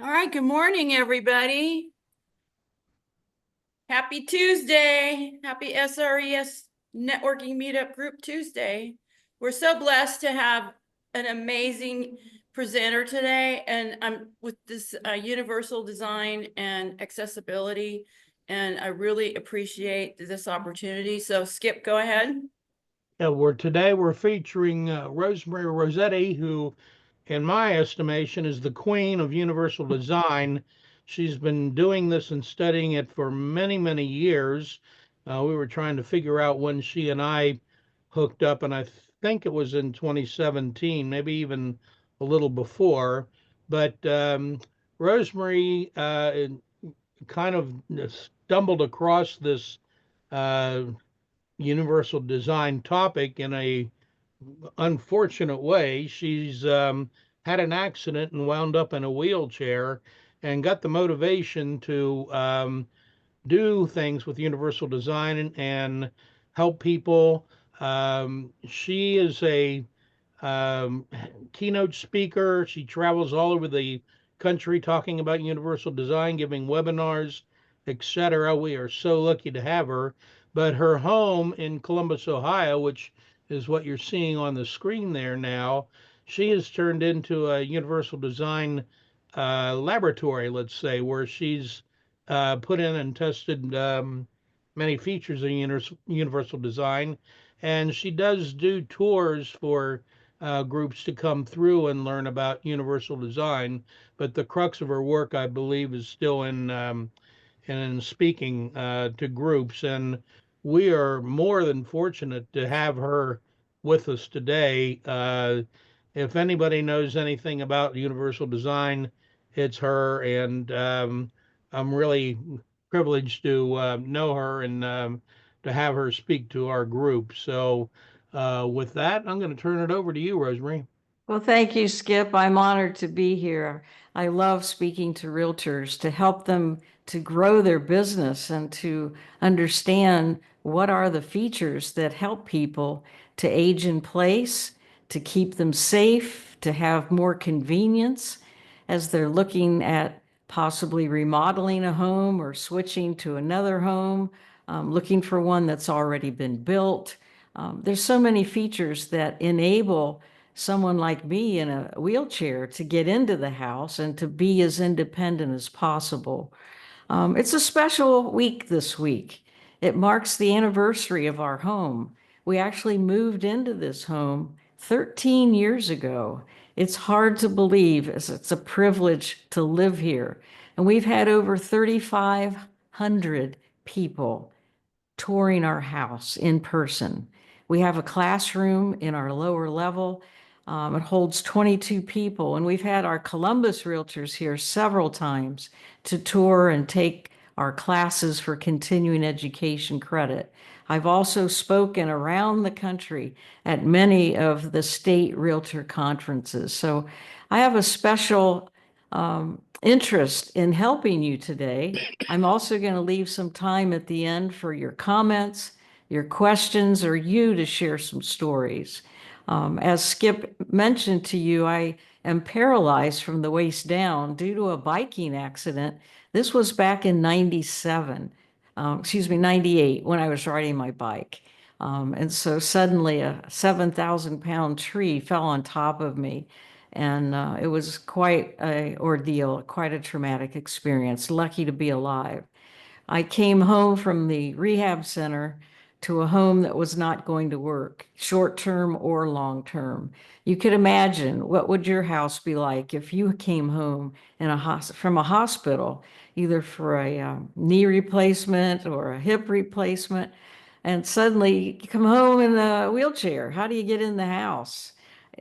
All right, good morning, everybody. Happy Tuesday. Happy SRES Networking Meetup Group Tuesday. We're so blessed to have an amazing presenter today, and I'm with this universal design and accessibility, and I really appreciate this opportunity. So Skip, go ahead. Today we're featuring Rosemarie Rossetti, who, in my estimation, is the queen of universal design. She's been doing this and studying it for many, many years. We were trying to figure out when she and I hooked up, and I think it was in 2017, maybe even a little before. But Rosemary kind of stumbled across this uh, universal design topic in a unfortunate way. She's had an accident and wound up in a wheelchair and got the motivation to do things with universal design and help people. She is a um, keynote speaker. She travels all over the country talking about universal design, giving webinars, etc. We are so lucky to have her. But her home in Columbus, Ohio, which is what you're seeing on the screen there now, she has turned into a universal design laboratory, let's say, where she's put in and tested many features of universal design. And she does do tours for groups to come through and learn about universal design. But the crux of her work, I believe, is still in speaking to groups. And we are more than fortunate to have her with us today. If anybody knows anything about universal design, it's her. And I'm really privileged to know her and to have her speak to our group. So, with that, I'm going to turn it over to you, Rosemary. Well, thank you, Skip. I'm honored to be here. I love speaking to realtors to help them to grow their business and to understand what are the features that help people to age in place, to keep them safe, to have more convenience as they're looking at possibly remodeling a home or switching to another home, looking for one that's already been built. There's so many features that enable someone like me in a wheelchair to get into the house and to be as independent as possible. It's a special week this week. It marks the anniversary of our home. We actually moved into this home 13 years ago. It's hard to believe, as it's a privilege to live here. And we've had over 3,500 people touring our house in person. We have a classroom in our lower level. It holds 22 people, and we've had our Columbus realtors here several times to tour and take our classes for continuing education credit. I've also spoken around the country at many of the state realtor conferences. So I have a special interest in helping you today. I'm also going to leave some time at the end for your comments, your questions, or you to share some stories. As Skip mentioned to you, I am paralyzed from the waist down due to a biking accident. This was back in 97, 98, when I was riding my bike. And so suddenly a 7,000-pound tree fell on top of me. And it was quite an ordeal, quite a traumatic experience. Lucky to be alive. I came home from the rehab center to a home that was not going to work, short term or long term. You could imagine what would your house be like if you came home from a hospital, either for a knee replacement or a hip replacement, and suddenly you come home in a wheelchair. How do you get in the house?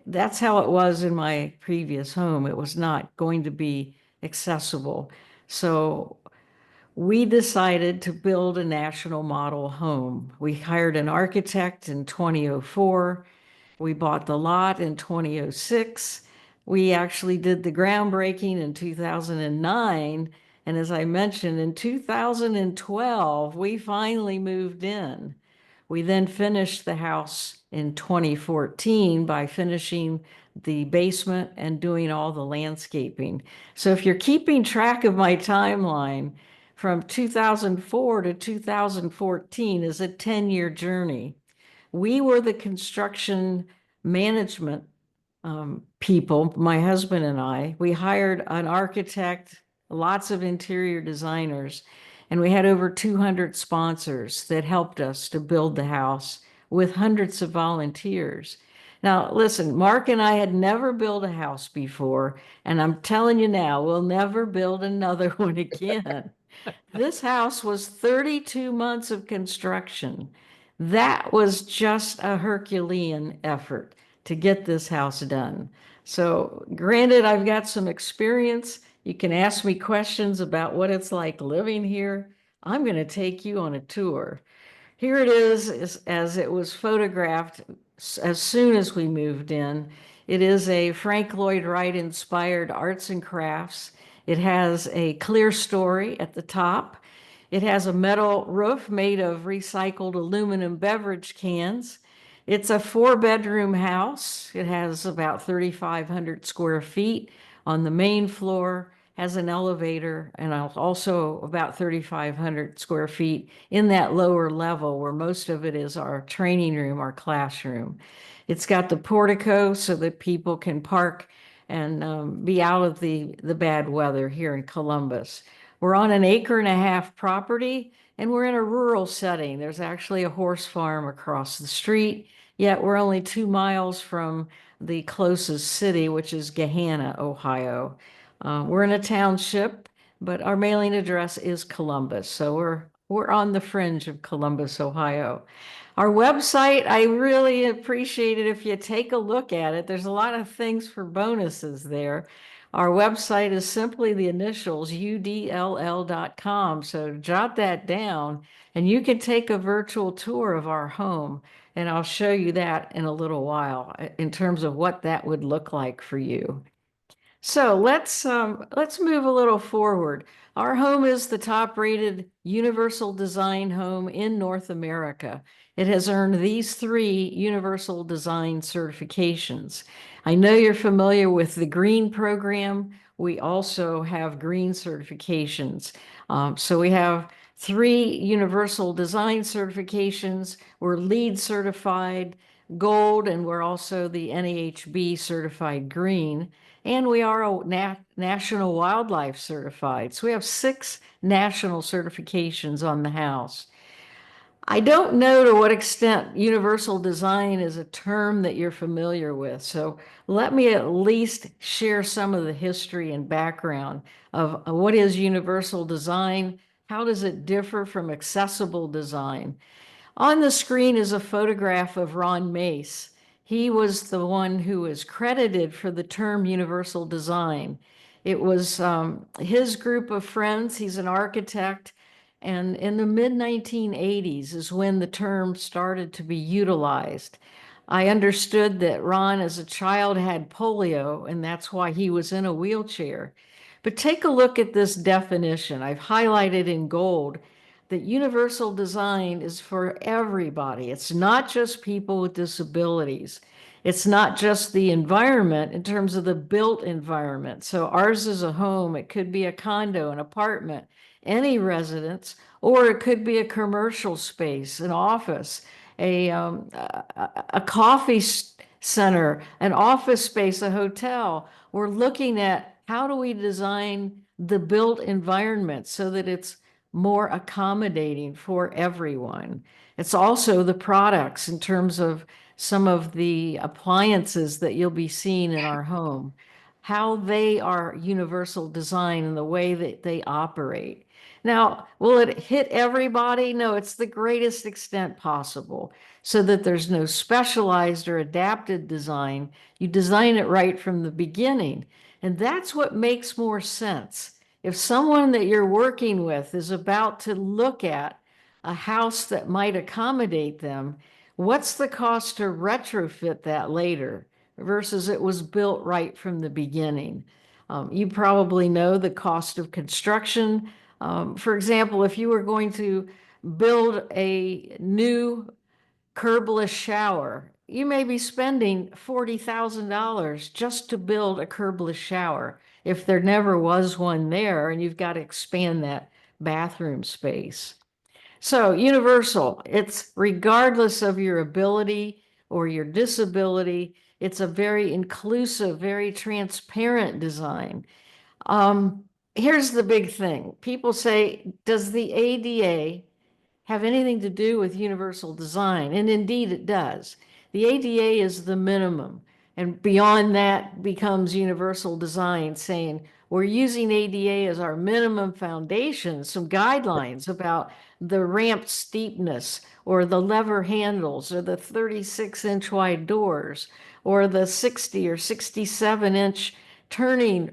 That's how it was in my previous home. It was not going to be accessible. So we decided to build a national model home. We hired an architect in 2004. We bought the lot in 2006. We actually did the groundbreaking in 2009. And as I mentioned, in 2012, we finally moved in. We then finished the house in 2014 by finishing the basement and doing all the landscaping. So if you're keeping track of my timeline, from 2004 to 2014 is a 10-year journey. We were the construction management people, my husband and I. We hired an architect, lots of interior designers, and we had over 200 sponsors that helped us to build the house with hundreds of volunteers. Now, listen, Mark and I had never built a house before, and I'm telling you now, we'll never build another one again. This house was 32 months of construction. That was just a Herculean effort to get this house done. So granted, I've got some experience. You can ask me questions about what it's like living here. I'm going to take you on a tour. Here it is as it was photographed as soon as we moved in. It is a Frank Lloyd Wright inspired arts and crafts. It has a clear story at the top. It has a metal roof made of recycled aluminum beverage cans. It's a 4-bedroom house. It has about 3,500 square feet on the main floor, has an elevator, and also about 3,500 square feet in that lower level where most of it is our training room, our classroom. It's got the portico so that people can park and be out of the bad weather here in Columbus. We're on an 1.5 acre property, and we're in a rural setting. There's actually a horse farm across the street, yet we're only 2 miles from the closest city, which is Gahanna, Ohio. We're in a township, but our mailing address is Columbus, so we're on the fringe of Columbus, Ohio. Our website, I really appreciate it if you take a look at it. There's a lot of things for bonuses there. Our website is simply the initials udll.com. So jot that down and you can take a virtual tour of our home. And I'll show you that in a little while in terms of what that would look like for you. So let's move a little forward. Our home is the top-rated universal design home in North America. It has earned these 3 universal design certifications. I know you're familiar with the green program. We also have green certifications. So we have 3 universal design certifications. We're LEED certified gold, and we're also the NAHB certified green. And we are a National Wildlife certified. So we have 6 national certifications on the house. I don't know to what extent universal design is a term that you're familiar with. So let me at least share some of the history and background of what is universal design. How does it differ from accessible design? On the screen is a photograph of Ron Mace. He was the one who was credited for the term universal design. It was his group of friends. He's an architect. And in the mid-1980s is when the term started to be utilized. I understood that Ron, as a child, had polio, and that's why he was in a wheelchair. But take a look at this definition. I've highlighted in gold that universal design is for everybody. It's not just people with disabilities. It's not just the environment in terms of the built environment. So ours is a home. It could be a condo, an apartment, any residence, or it could be a commercial space, an office, a coffee center, an office space, a hotel. We're looking at how do we design the built environment so that it's more accommodating for everyone. It's also the products in terms of some of the appliances that you'll be seeing in our home, how they are universal design and the way that they operate. Now, will it hit everybody? No, it's the greatest extent possible so that there's no specialized or adapted design. You design it right from the beginning. And that's what makes more sense. If someone that you're working with is about to look at a house that might accommodate them, what's the cost to retrofit that later versus it was built right from the beginning? You probably know the cost of construction. For example, if you were going to build a new curbless shower, you may be spending $40,000 just to build a curbless shower if there never was one there and you've got to expand that bathroom space. So universal, it's regardless of your ability or your disability, it's a very inclusive, very transparent design. Here's the big thing. People say, does the ADA have anything to do with universal design? And indeed it does. The ADA is the minimum. And beyond that becomes universal design, saying we're using ADA as our minimum foundation, some guidelines about the ramp steepness or the lever handles or the 36-inch wide doors or the 60 or 67-inch turning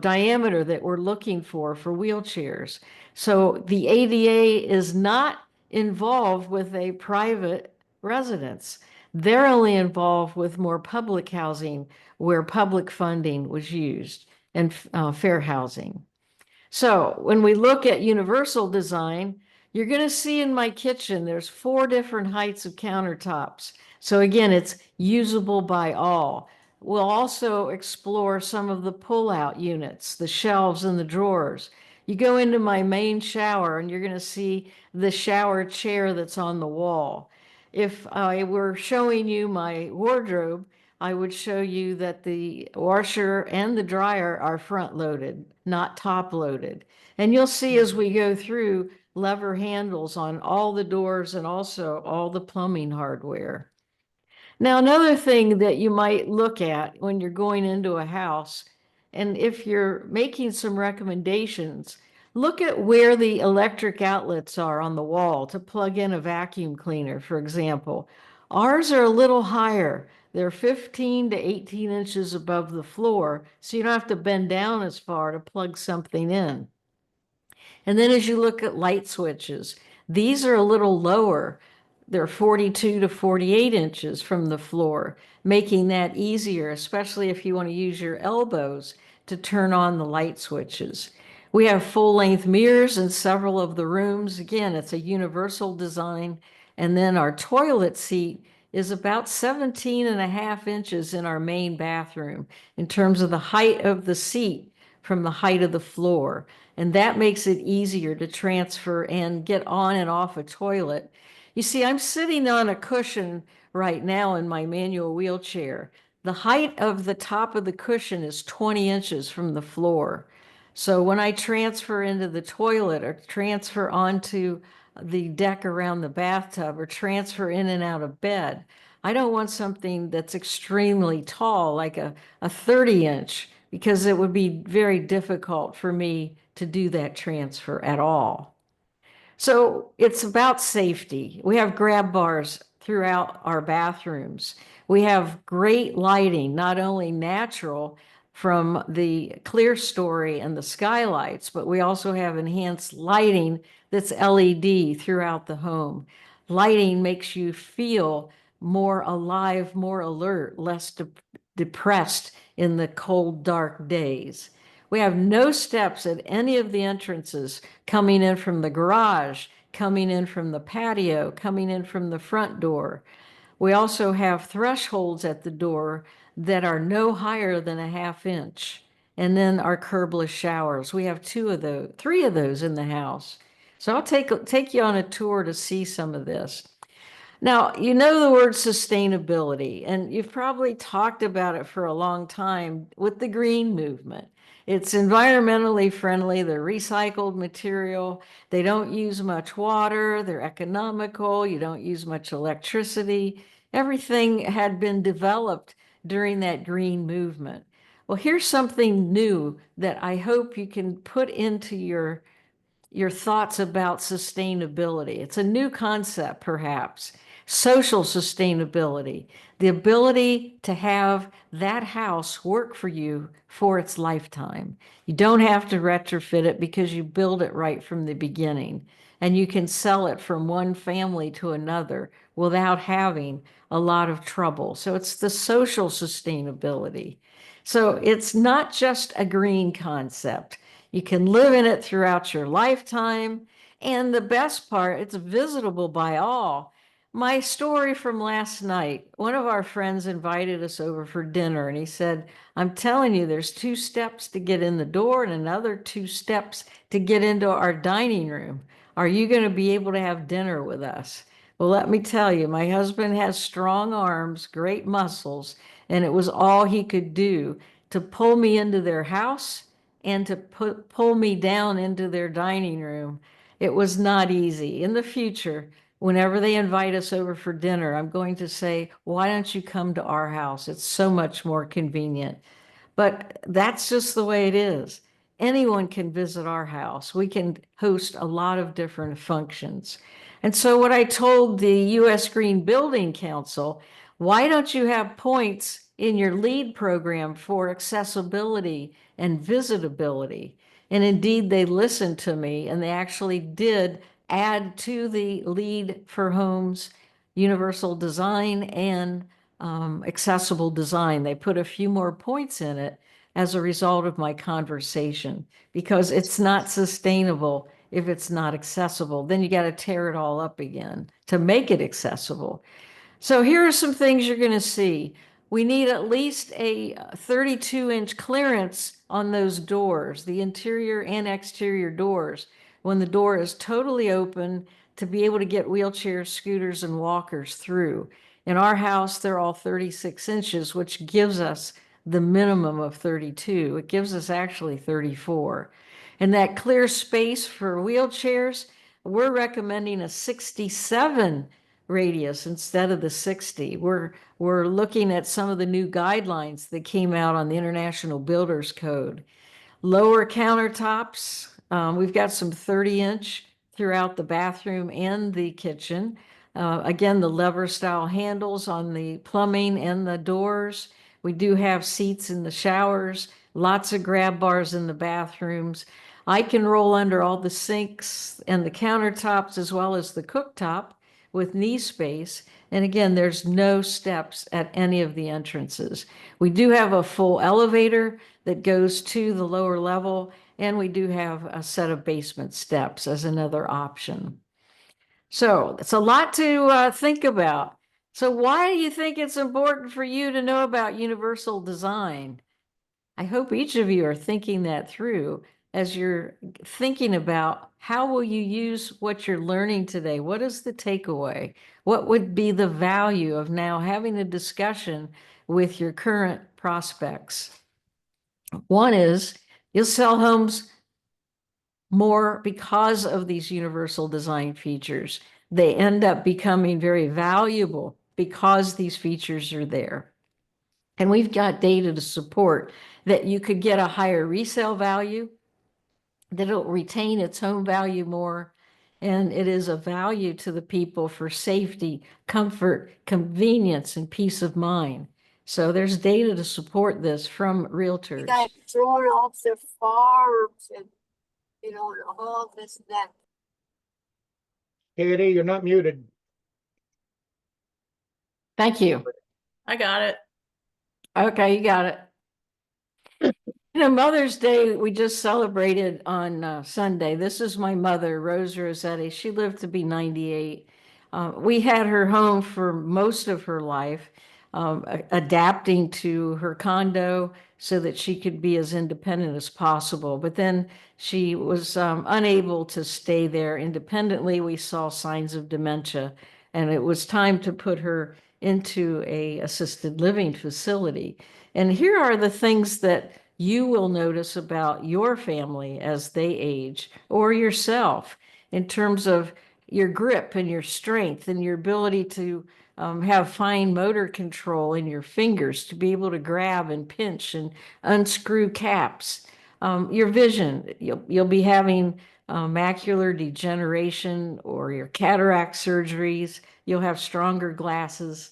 diameter that we're looking for wheelchairs. So the ADA is not involved with a private residence. They're only involved with more public housing where public funding was used and fair housing. So when we look at universal design, you're going to see in my kitchen, there's 4 different heights of countertops. So again, it's usable by all. We'll also explore some of the pull-out units, the shelves and the drawers. You go into my main shower and you're going to see the shower chair that's on the wall. If I were showing you my wardrobe, I would show you that the washer and the dryer are front loaded, not top loaded. And you'll see as we go through lever handles on all the doors and also all the plumbing hardware. Now, another thing that you might look at when you're going into a house, and if you're making some recommendations, look at where the electric outlets are on the wall to plug in a vacuum cleaner, for example. Ours are a little higher. They're 15 to 18 inches above the floor, so you don't have to bend down as far to plug something in. And then as you look at light switches, these are a little lower. They're 42 to 48 inches from the floor, making that easier, especially if you want to use your elbows to turn on the light switches. We have full-length mirrors in several of the rooms. Again, it's a universal design. And then our toilet seat is about 17.5 inches in our main bathroom in terms of the height of the seat from the height of the floor. And that makes it easier to transfer and get on and off a toilet. You see, I'm sitting on a cushion right now in my manual wheelchair. The height of the top of the cushion is 20 inches from the floor. So when I transfer into the toilet or transfer onto the deck around the bathtub or transfer in and out of bed, I don't want something that's extremely tall, like a 30-inch, because it would be very difficult for me to do that transfer at all. So it's about safety. We have grab bars throughout our bathrooms. We have great lighting, not only natural from the clear story and the skylights, but we also have enhanced lighting that's LED throughout the home. Lighting makes you feel more alive, more alert, less depressed in the cold, dark days. We have no steps at any of the entrances coming in from the garage, coming in from the patio, coming in from the front door. We also have thresholds at the door that are no higher than a 1/2 inch. And then our curbless showers. We have 3 of those in the house. So I'll take you on a tour to see some of this. Now, you know the word sustainability, and you've probably talked about it for a long time with the green movement. It's environmentally friendly, they're recycled material, they don't use much water, they're economical, you don't use much electricity. Everything had been developed during that green movement. Well, here's something new that I hope you can put into your thoughts about sustainability. It's a new concept, perhaps. Social sustainability, the ability to have that house work for you for its lifetime. You don't have to retrofit it because you build it right from the beginning. And you can sell it from one family to another without having a lot of trouble. So it's the social sustainability. So it's not just a green concept. You can live in it throughout your lifetime. And the best part, it's visitable by all. my story from last night, one of our friends invited us over for dinner and he said, I'm telling you, there's 2 steps to get in the door and another 2 steps to get into our dining room. Are you going to be able to have dinner with us? Well, let me tell you, my husband has strong arms, great muscles, and it was all he could do to pull me into their house and to pull me down into their dining room. It was not easy. In the future, whenever they invite us over for dinner, I'm going to say, why don't you come to our house? It's so much more convenient. But that's just the way it is. Anyone can visit our house. We can host a lot of different functions. And so what I told the U.S. Green Building Council, why don't you have points in your LEED program for accessibility and visitability? And indeed, they listened to me and they actually did add to the LEED for homes, universal design and accessible design. They put a few more points in it as a result of my conversation, because it's not sustainable if it's not accessible. Then you got to tear it all up again to make it accessible. So here are some things you're going to see. We need at least a 32-inch clearance on those doors, the interior and exterior doors, when the door is totally open, to be able to get wheelchairs, scooters, and walkers through. In our house, they're all 36 inches, which gives us the minimum of 32. It gives us actually 34. And that clear space for wheelchairs, we're recommending a 67 radius instead of the 60. We're looking at some of the new guidelines that came out on the International Builders Code. Lower countertops, we've got some 30-inch throughout the bathroom and the kitchen. Again, the lever style handles on the plumbing and the doors. We do have seats in the showers, lots of grab bars in the bathrooms. I can roll under all the sinks and the countertops as well as the cooktop with knee space. And again, there's no steps at any of the entrances. We do have a full elevator that goes to the lower level, and we do have a set of basement steps as another option. So it's a lot to think about. So why do you think it's important for you to know about universal design? I hope each of you are thinking that through as you're thinking about how will you use what you're learning today? What is the takeaway? What would be the value of now having a discussion with your current prospects? One is you'll sell homes more because of these universal design features. They end up becoming very valuable because these features are there. And we've got data to support that you could get a higher resale value, that it'll retain its home value more, and it is a value to the people for safety, comfort, convenience, and peace of mind. So there's data to support this from realtors. Got thrown off their farms and, all this and that. Katie, you're not muted. Thank you. I got it. Okay, you got it. Mother's Day, we just celebrated on Sunday. This is my mother, Rose Rossetti. She lived to be 98. We had her home for most of her life, adapting to her condo so that she could be as independent as possible. But then she was unable to stay there independently. We saw signs of dementia, and it was time to put her into a assisted living facility. And here are the things that you will notice about your family as they age, or yourself, in terms of your grip and your strength and your ability to have fine motor control in your fingers to be able to grab and pinch and unscrew caps. Your vision, you'll be having macular degeneration or your cataract surgeries. You'll have stronger glasses.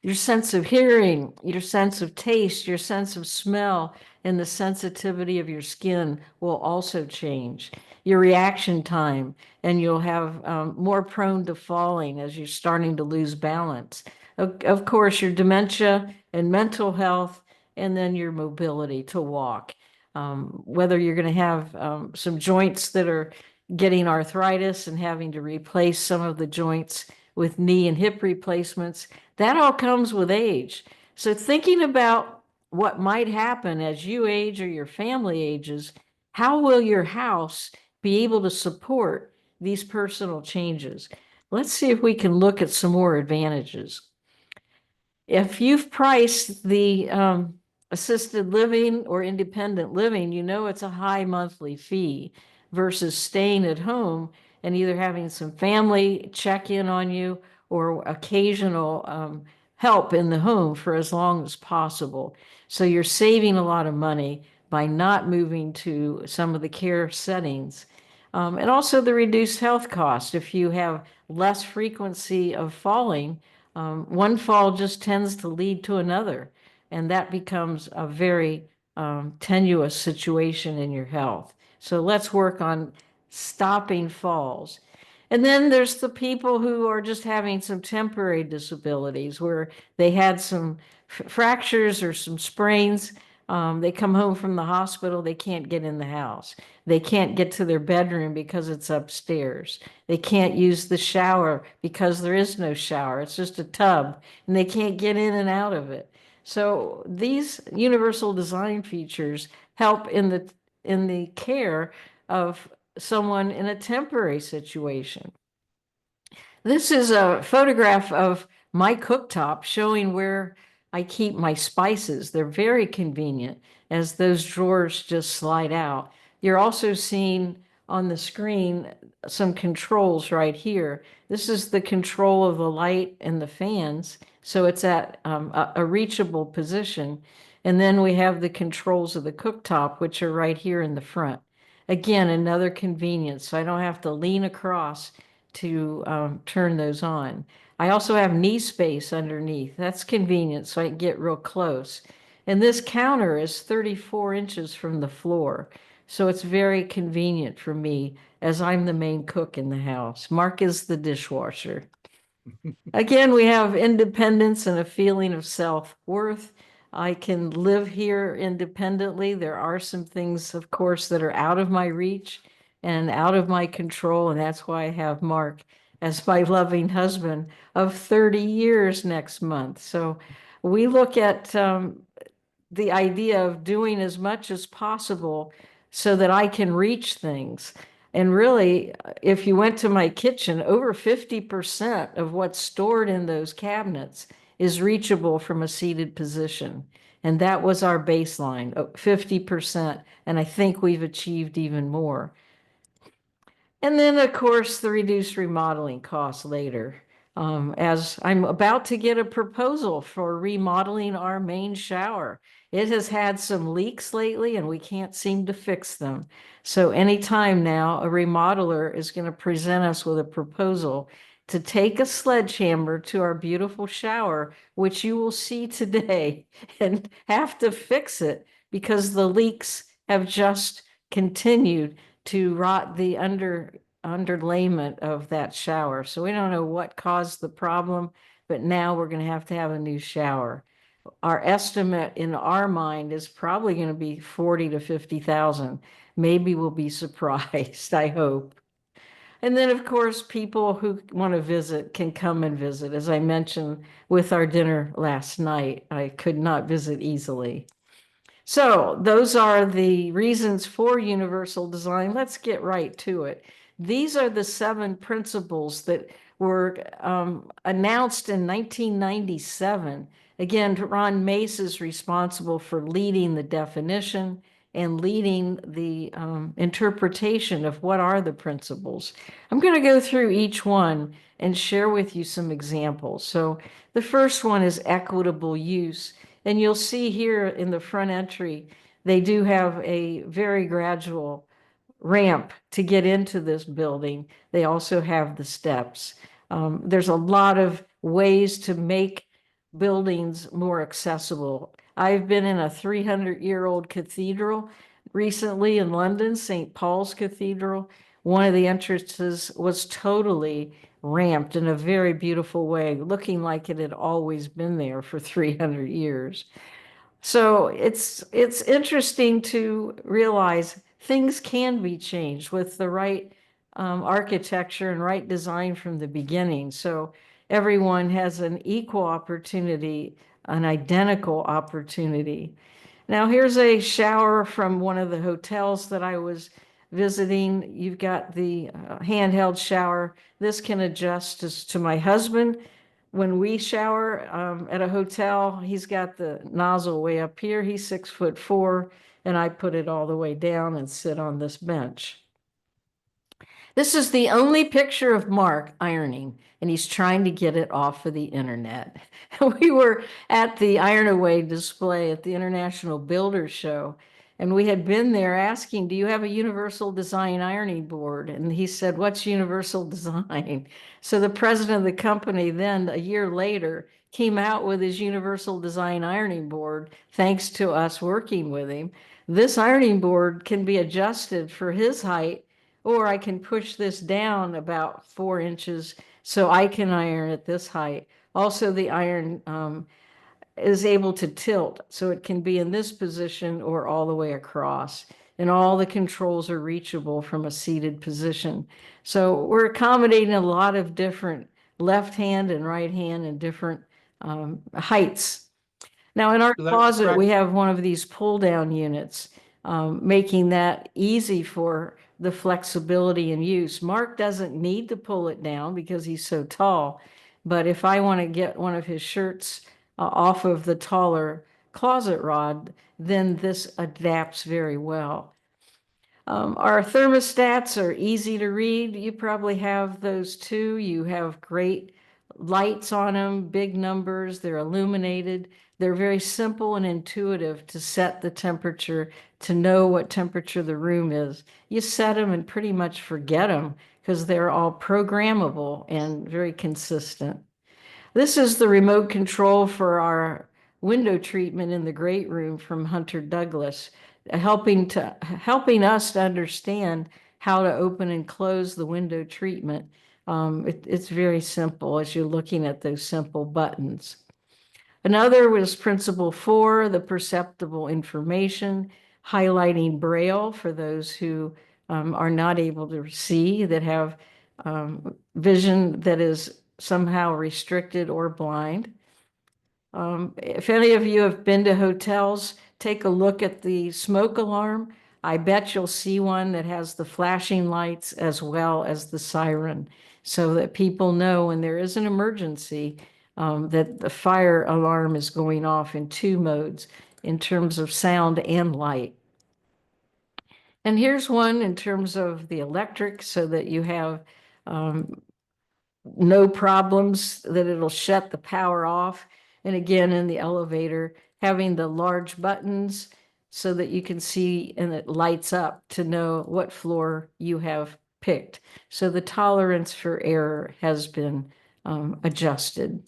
Your sense of hearing, your sense of taste, your sense of smell, and the sensitivity of your skin will also change. Your reaction time, and you'll have more prone to falling as you're starting to lose balance. Of course, your dementia and mental health, and then your mobility to walk. Whether you're going to have some joints that are getting arthritis and having to replace some of the joints with knee and hip replacements. That all comes with age. So thinking about what might happen as you age or your family ages, how will your house be able to support these personal changes? Let's see if we can look at some more advantages. If you've priced the assisted living or independent living, you know it's a high monthly fee versus staying at home and either having some family check in on you or occasional help in the home for as long as possible. So you're saving a lot of money by not moving to some of the care settings. And also the reduced health cost. If you have less frequency of falling, one fall just tends to lead to another, and that becomes a very tenuous situation in your health. So let's work on stopping falls. And then there's the people who are just having some temporary disabilities where they had some fractures or some sprains. They come home from the hospital, they can't get in the house. They can't get to their bedroom because it's upstairs. They can't use the shower because there is no shower. It's just a tub, and they can't get in and out of it. So these universal design features help in the care of someone in a temporary situation. This is a photograph of my cooktop showing where I keep my spices. They're very convenient as those drawers just slide out. You're also seeing on the screen some controls right here. This is the control of the light and the fans. So it's at a reachable position. And then we have the controls of the cooktop, which are right here in the front. Again, another convenience. So I don't have to lean across to turn those on. I also have knee space underneath. That's convenient, so I can get real close. And this counter is 34 inches from the floor. So it's very convenient for me as I'm the main cook in the house. Mark is the dishwasher. Again, we have independence and a feeling of self-worth. I can live here independently. There are some things, of course, that are out of my reach and out of my control, and that's why I have Mark as my loving husband of 30 years next month. So we look at the idea of doing as much as possible so that I can reach things. And really, if you went to my kitchen, over 50% of what's stored in those cabinets is reachable from a seated position. And that was our baseline, 50%. And I think we've achieved even more. And then, of course, the reduced remodeling costs later. As I'm about to get a proposal for remodeling our main shower. It has had some leaks lately and we can't seem to fix them. So anytime now, a remodeler is going to present us with a proposal to take a sledgehammer to our beautiful shower, which you will see today, and have to fix it because the leaks have just continued to rot the underlayment of that shower. So we don't know what caused the problem, but now we're going to have a new shower. Our estimate in our mind is probably going to be 40 to 50,000. Maybe we'll be surprised, I hope. And then, of course, people who want to visit can come and visit. As I mentioned with our dinner last night, I could not visit easily. So those are the reasons for universal design. Let's get right to it. These are the 7 principles that were announced in 1997. Again, Ron Mace is responsible for leading the definition and leading the interpretation of what are the principles. I'm going to go through each one and share with you some examples. So the first one is equitable use. And you'll see here in the front entry, they do have a very gradual ramp to get into this building. They also have the steps. There's a lot of ways to make buildings more accessible. I've been in a 300-year-old cathedral recently in London, St. Paul's Cathedral. One of the entrances was totally ramped in a very beautiful way, looking like it had always been there for 300 years. So it's interesting to realize things can be changed with the right architecture and right design from the beginning. So everyone has an equal opportunity, an identical opportunity. Now here's a shower from one of the hotels that I was visiting. You've got the handheld shower. This can adjust as to my husband. When we shower at a hotel, he's got the nozzle way up here. He's 6'4", and I put it all the way down and sit on this bench. This is the only picture of Mark ironing, and he's trying to get it off of the internet. We were at the Iron Away display at the International Builder Show, and we had been there asking, do you have a universal design ironing board? And he said, what's universal design? So the president of the company then, a year later, came out with his universal design ironing board, thanks to us working with him. This ironing board can be adjusted for his height, or I can push this down about 4 inches so I can iron at this height. Also, the iron is able to tilt, so it can be in this position or all the way across. And all the controls are reachable from a seated position. So we're accommodating a lot of different left hand and right hand and different heights. Now in our So that closet, we correct? have one of these pull down units, making that easy for the flexibility and use. Mark doesn't need to pull it down because he's so tall. But if I want to get one of his shirts off of the taller closet rod, then this adapts very well. Our thermostats are easy to read. You probably have those too. You have great lights on them, big numbers, they're illuminated. They're very simple and intuitive to set the temperature, to know what temperature the room is. You set them and pretty much forget them because they're all programmable and very consistent. This is the remote control for our window treatment in the great room from Hunter Douglas, helping us to understand how to open and close the window treatment. It's very simple as you're looking at those simple buttons. Another was Principle 4, the perceptible information, highlighting Braille for those who are not able to see, that have vision that is somehow restricted or blind. If any of you have been to hotels, take a look at the smoke alarm. I bet you'll see one that has the flashing lights as well as the siren, so that people know when there is an emergency that the fire alarm is going off in 2 modes in terms of sound and light. And here's one in terms of the electric, so that you have no problems, that it'll shut the power off. And again, in the elevator, having the large buttons so that you can see and it lights up to know what floor you have picked. So the tolerance for error has been adjusted.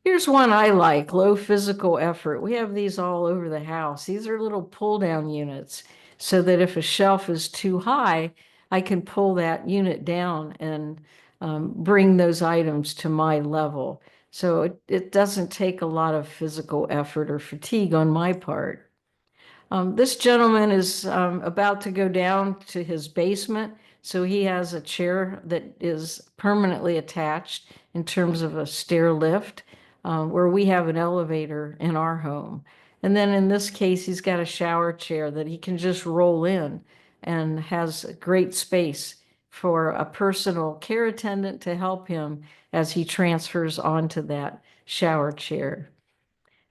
Here's one I like, low physical effort. We have these all over the house. These are little pull down units so that if a shelf is too high, I can pull that unit down and bring those items to my level. So it doesn't take a lot of physical effort or fatigue on my part. This gentleman is about to go down to his basement. So he has a chair that is permanently attached in terms of a stair lift, where we have an elevator in our home. And then in this case, he's got a shower chair that he can just roll in and has great space for a personal care attendant to help him as he transfers onto that shower chair.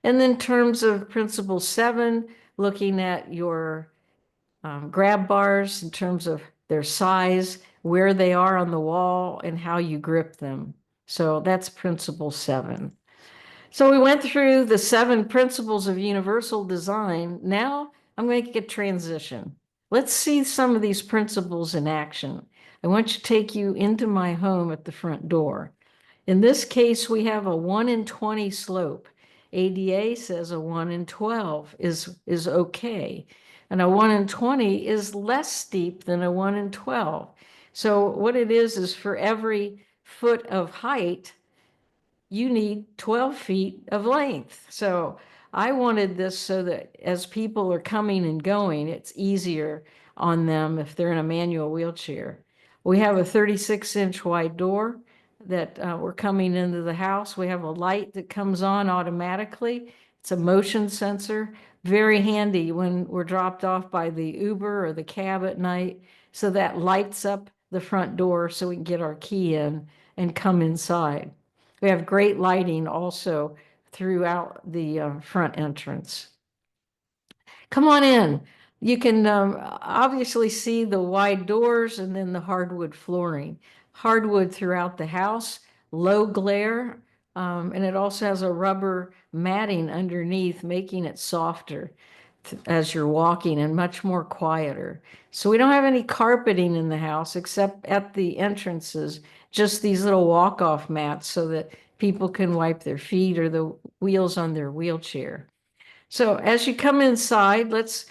And then in terms of Principle 7, looking at your grab bars in terms of their size, where they are on the wall, and how you grip them. So that's Principle 7. So we went through the 7 principles of universal design. Now I'm going to get transition. Let's see some of these principles in action. I want to take you into my home at the front door. In this case, we have a 1 in 20 slope. ADA says a 1 in 12 is okay. And a 1 in 20 is less steep than a 1 in 12. So what it is for every foot of height, you need 12 feet of length. So I wanted this so that as people are coming and going, it's easier on them if they're in a manual wheelchair. We have a 36-inch wide door that we're coming into the house. We have a light that comes on automatically. It's a motion sensor, very handy when we're dropped off by the Uber or the cab at night. So that lights up the front door so we can get our key in and come inside. We have great lighting also throughout the front entrance. Come on in. You can obviously see the wide doors and then the hardwood flooring. Hardwood throughout the house, low glare, and it also has a rubber matting underneath, making it softer as you're walking and much more quieter. So we don't have any carpeting in the house except at the entrances, just these little walk-off mats so that people can wipe their feet or the wheels on their wheelchair. So as you come inside, let's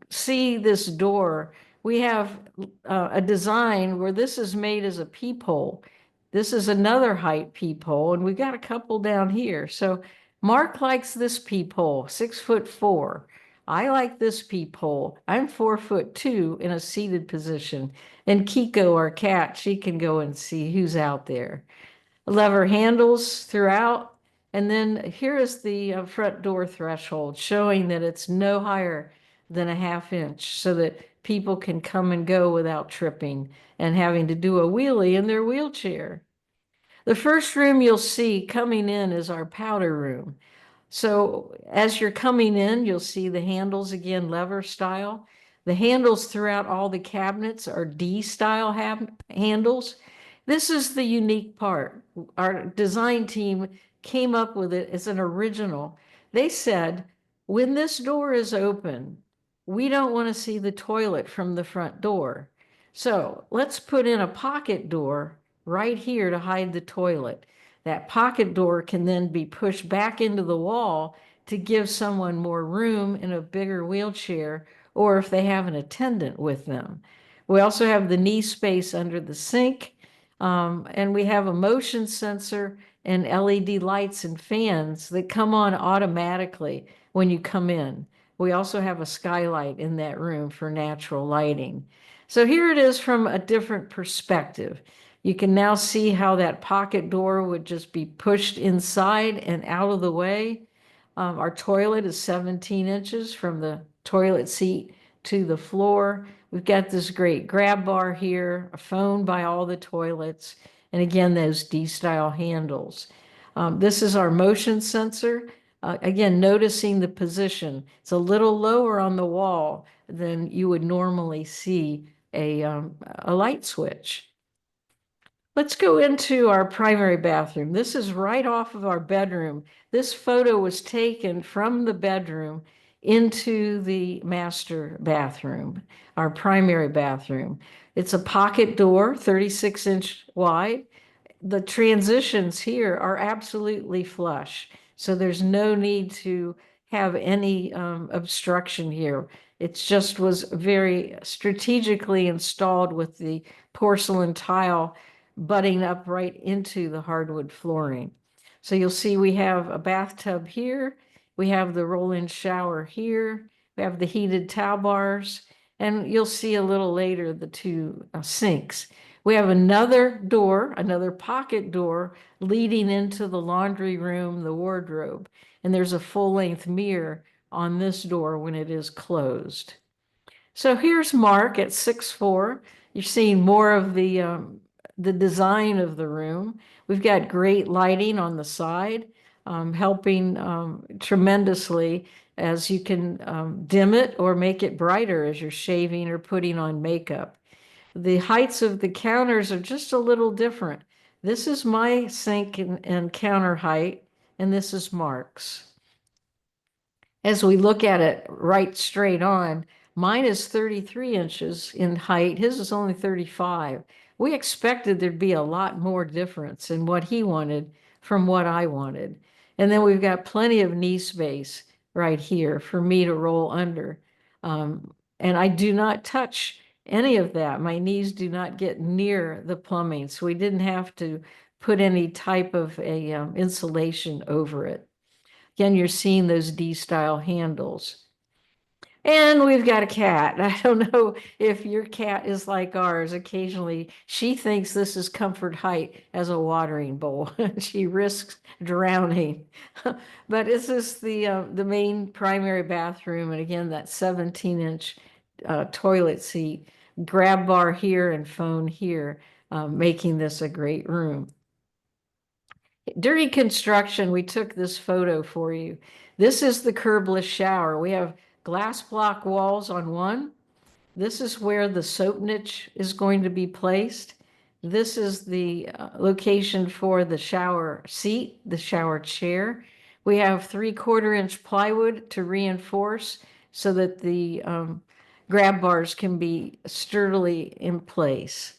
see this door. We have a design where this is made as a peephole. This is another height peephole, and we've got a couple down here. So Mark likes this peephole, 6'4". I like this peephole. I'm 4'2" in a seated position. And Kiko, our cat, she can go and see who's out there. Lever handles throughout. And then here is the front door threshold showing that it's no higher than a ½ inch so that people can come and go without tripping and having to do a wheelie in their wheelchair. The first room you'll see coming in is our powder room. So as you're coming in, you'll see the handles again, lever style. The handles throughout all the cabinets are D-style handles. This is the unique part. Our design team came up with it as an original. They said, when this door is open, we don't want to see the toilet from the front door. So let's put in a pocket door right here to hide the toilet. That pocket door can then be pushed back into the wall to give someone more room in a bigger wheelchair, or if they have an attendant with them. We also have the knee space under the sink, and we have a motion sensor and LED lights and fans that come on automatically when you come in. We also have a skylight in that room for natural lighting. So here it is from a different perspective. You can now see how that pocket door would just be pushed inside and out of the way. Our toilet is 17 inches from the toilet seat to the floor. We've got this great grab bar here, a phone by all the toilets, and again, those D-style handles. This is our motion sensor. Again, noticing the position. It's a little lower on the wall than you would normally see a light switch. Let's go into our primary bathroom. This is right off of our bedroom. This photo was taken from the bedroom into the master bathroom, our primary bathroom. It's a pocket door, 36-inch wide. The transitions here are absolutely flush, so there's no need to have any obstruction here. It just was very strategically installed with the porcelain tile butting up right into the hardwood flooring. So you'll see we have a bathtub here. We have the roll-in shower here. We have the heated towel bars. And you'll see a little later the two sinks. We have another door, another pocket door leading into the laundry room, the wardrobe. And there's a full-length mirror on this door when it is closed. So here's Mark at 6'4". You're seeing more of the design of the room. We've got great lighting on the side, helping tremendously as you can dim it or make it brighter as you're shaving or putting on makeup. The heights of the counters are just a little different. This is my sink and counter height, and this is Mark's. As we look at it right straight on, mine is 33 inches in height. His is only 35. We expected there'd be a lot more difference in what he wanted from what I wanted. And then we've got plenty of knee space right here for me to roll under. And I do not touch any of that. My knees do not get near the plumbing, so we didn't have to put any type of a insulation over it. Again, you're seeing those D-style handles. And we've got a cat. I don't know if your cat is like ours. Occasionally, she thinks this is comfort height as a watering bowl. She risks drowning. But this is the main primary bathroom. And again, that 17-inch toilet seat, grab bar here and phone here, making this a great room. During construction, we took this photo for you. This is the curbless shower. We have glass block walls on one. This is where the soap niche is going to be placed. This is the location for the shower seat, the shower chair. We have 3/4-inch plywood to reinforce so that the grab bars can be sturdily in place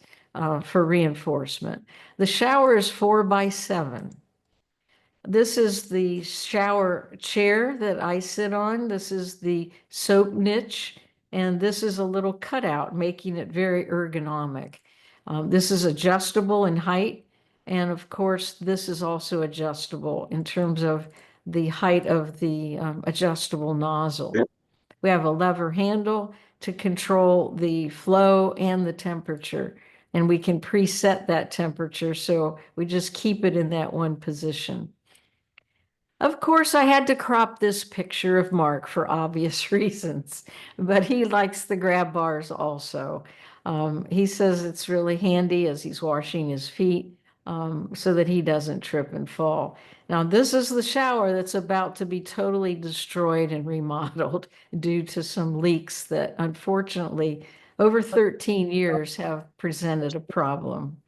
for reinforcement. The shower is 4x7. This is the shower chair that I sit on. This is the soap niche, and this is a little cutout, making it very ergonomic. This is adjustable in height, and of course, this is also adjustable in terms of the height of the adjustable nozzle. We have a lever handle to control the flow and the temperature, and we can preset that temperature, so we just keep it in that one position. Of course, I had to crop this picture of Mark for obvious reasons, but he likes the grab bars also. He says it's really handy as he's washing his feet so that he doesn't trip and fall. Now, this is the shower that's about to be totally destroyed and remodeled due to some leaks that unfortunately over 13 years have presented a problem.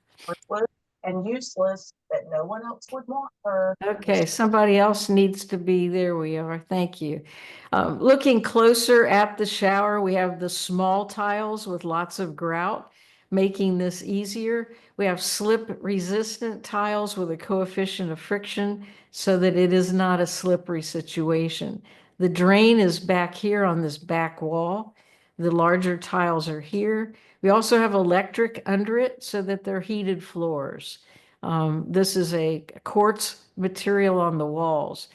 And useless that no one else would want her. Okay, somebody else needs to be there. We are. Thank you. Looking closer at the shower, we have the small tiles with lots of grout, making this easier. We have slip resistant tiles with a coefficient of friction so that it is not a slippery situation. The drain is back here on this back wall. The larger tiles are here. We also have electric under it so that they're heated floors. This is a quartz material on the walls.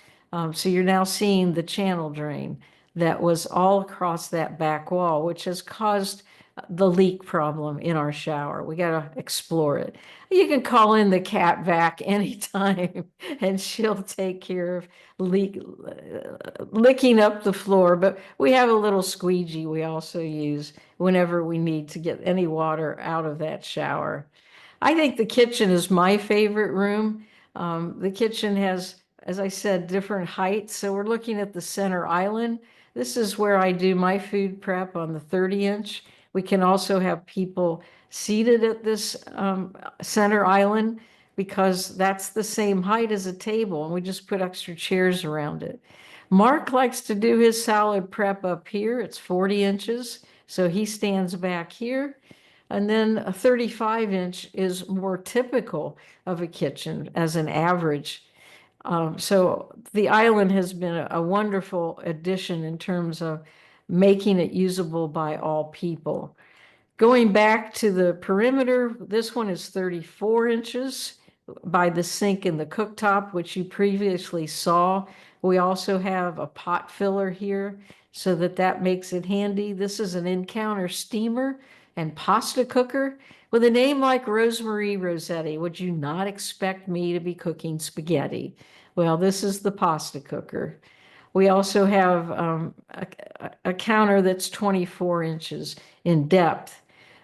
So you're now seeing the channel drain that was all across that back wall, which has caused the leak problem in our shower. We got to explore it. You can call in the cat vac anytime and she'll take care of licking up the floor. But we have a little squeegee we also use whenever we need to get any water out of that shower. I think the kitchen is my favorite room. The kitchen has, as I said, different heights. So we're looking at the center island. This is where I do my food prep on the 30-inch. We can also have people seated at this center island because that's the same height as a table, and we just put extra chairs around it. Mark likes to do his salad prep up here. It's 40 inches, so he stands back here. And then a 35-inch is more typical of a kitchen as an average. So the island has been a wonderful addition in terms of making it usable by all people. Going back to the perimeter, this one is 34 inches by the sink and the cooktop, which you previously saw. We also have a pot filler here so that makes it handy. This is an in-counter steamer and pasta cooker. With a name like Rosemarie Rossetti, would you not expect me to be cooking spaghetti? Well, this is the pasta cooker. We also have a counter that's 24 inches in depth.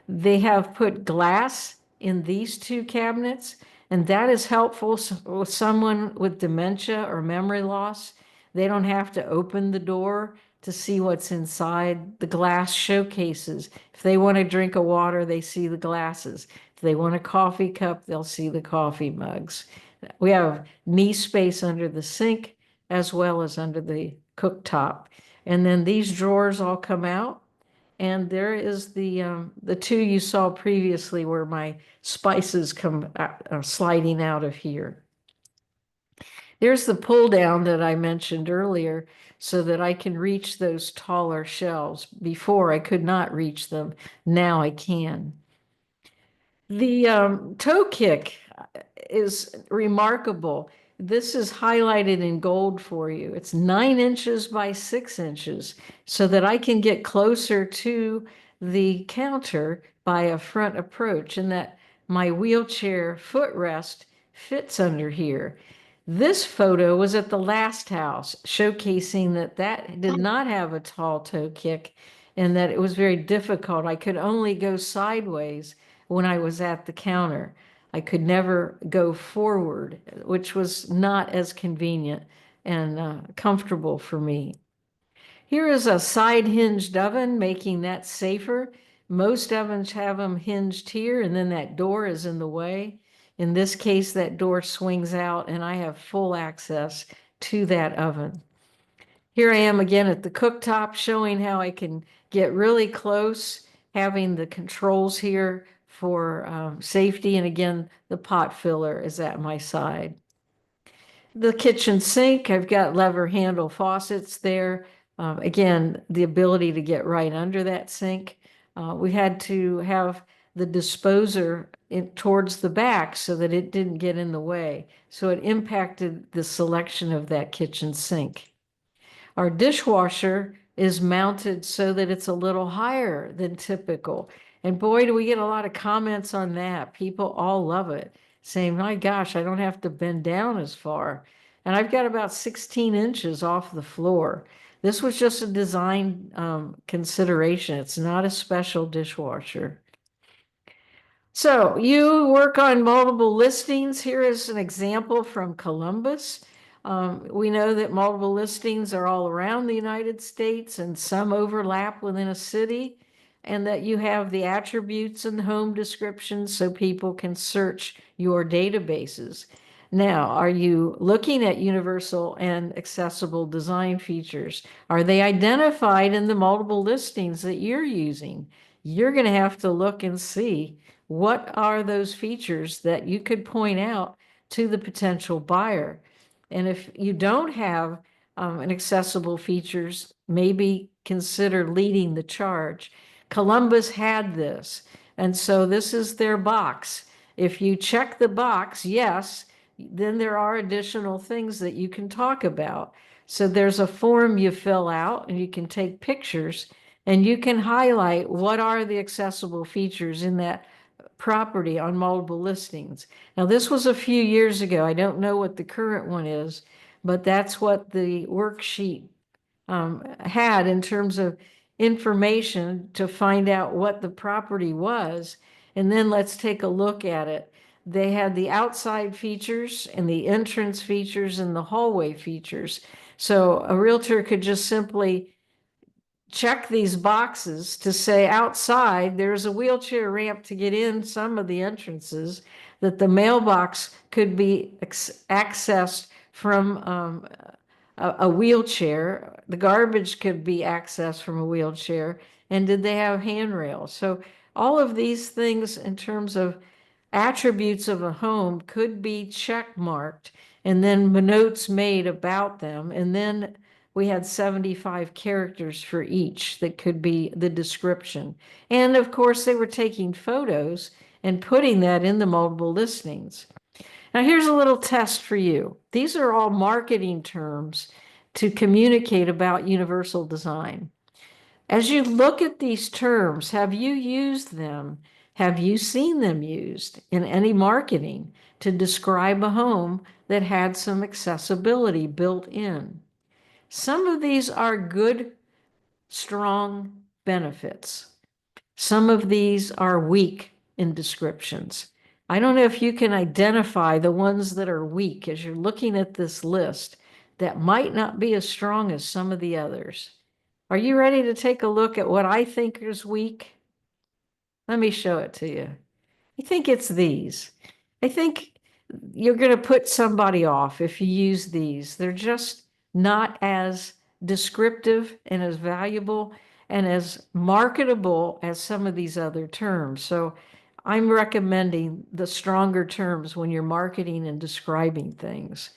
They have put glass in these two cabinets, and that is helpful with someone with dementia or memory loss. They don't have to open the door to see what's inside. The glass showcases. If they want to drink a water, they see the glasses. If they want a coffee cup, they'll see the coffee mugs. We have knee space under the sink as well as under the cooktop. And then these drawers all come out. And there is the two you saw previously where my spices come sliding out of here. There's the pull down that I mentioned earlier so that I can reach those taller shelves. Before I could not reach them. Now I can. The toe kick is remarkable. this is highlighted in gold for you. It's 9 inches by 6 inches so that I can get closer to the counter by a front approach and that my wheelchair footrest fits under here. This photo was at the last house, showcasing that that did not have a tall toe kick and that it was very difficult. I could only go sideways when I was at the counter. I could never go forward, which was not as convenient and comfortable for me. Here is a side hinged oven, making that safer. Most ovens have them hinged here, and then that door is in the way. In this case, that door swings out and I have full access to that oven. Here I am again at the cooktop showing how I can get really close, having the controls here for safety. And again, the pot filler is at my side. The kitchen sink, I've got lever handle faucets there. Again, the ability to get right under that sink. We had to have the disposer towards the back so that it didn't get in the way. So it impacted the selection of that kitchen sink. Our dishwasher is mounted so that it's a little higher than typical. And boy, do we get a lot of comments on that. People all love it, saying, my gosh, I don't have to bend down as far. And I've got about 16 inches off the floor. This was just a design consideration. It's not a special dishwasher. So you work on multiple listings. Here is an example from Columbus. We know that multiple listings are all around the United States and some overlap within a city, and that you have the attributes and home descriptions so people can search your databases. Now, are you looking at universal and accessible design features? Are they identified in the multiple listings that you're using? You're going to have to look and see what are those features that you could point out to the potential buyer. And if you don't have an accessible features, maybe consider leading the charge. Columbus had this, and so this is their box. If you check the box, yes, then there are additional things that you can talk about. So there's a form you fill out and you can take pictures and you can highlight what are the accessible features in that property on multiple listings. Now, this was a few years ago. I don't know what the current one is, but that's what the worksheet had in terms of information to find out what the property was. And then let's take a look at it. They had the outside features and the entrance features and the hallway features. So a realtor could just simply check these boxes to say outside there's a wheelchair ramp to get in some of the entrances, that the mailbox could be accessed from a wheelchair, the garbage could be accessed from a wheelchair, and did they have handrails? So all of these things in terms of attributes of a home could be check marked and then notes made about them. And then we had 75 characters for each that could be the description. And of course, they were taking photos and putting that in the multiple listings. Now, here's a little test for you. These are all marketing terms to communicate about universal design. As you look at these terms, have you used them? Have you seen them used in any marketing to describe a home that had some accessibility built in? Some of these are good, strong benefits. Some of these are weak in descriptions. I don't know if you can identify the ones that are weak as you're looking at this list that might not be as strong as some of the others. Are you ready to take a look at what I think is weak? Let me show it to you. I think it's these. I think you're going to put somebody off if you use these. They're just not as descriptive and as valuable and as marketable as some of these other terms. So I'm recommending the stronger terms when you're marketing and describing things.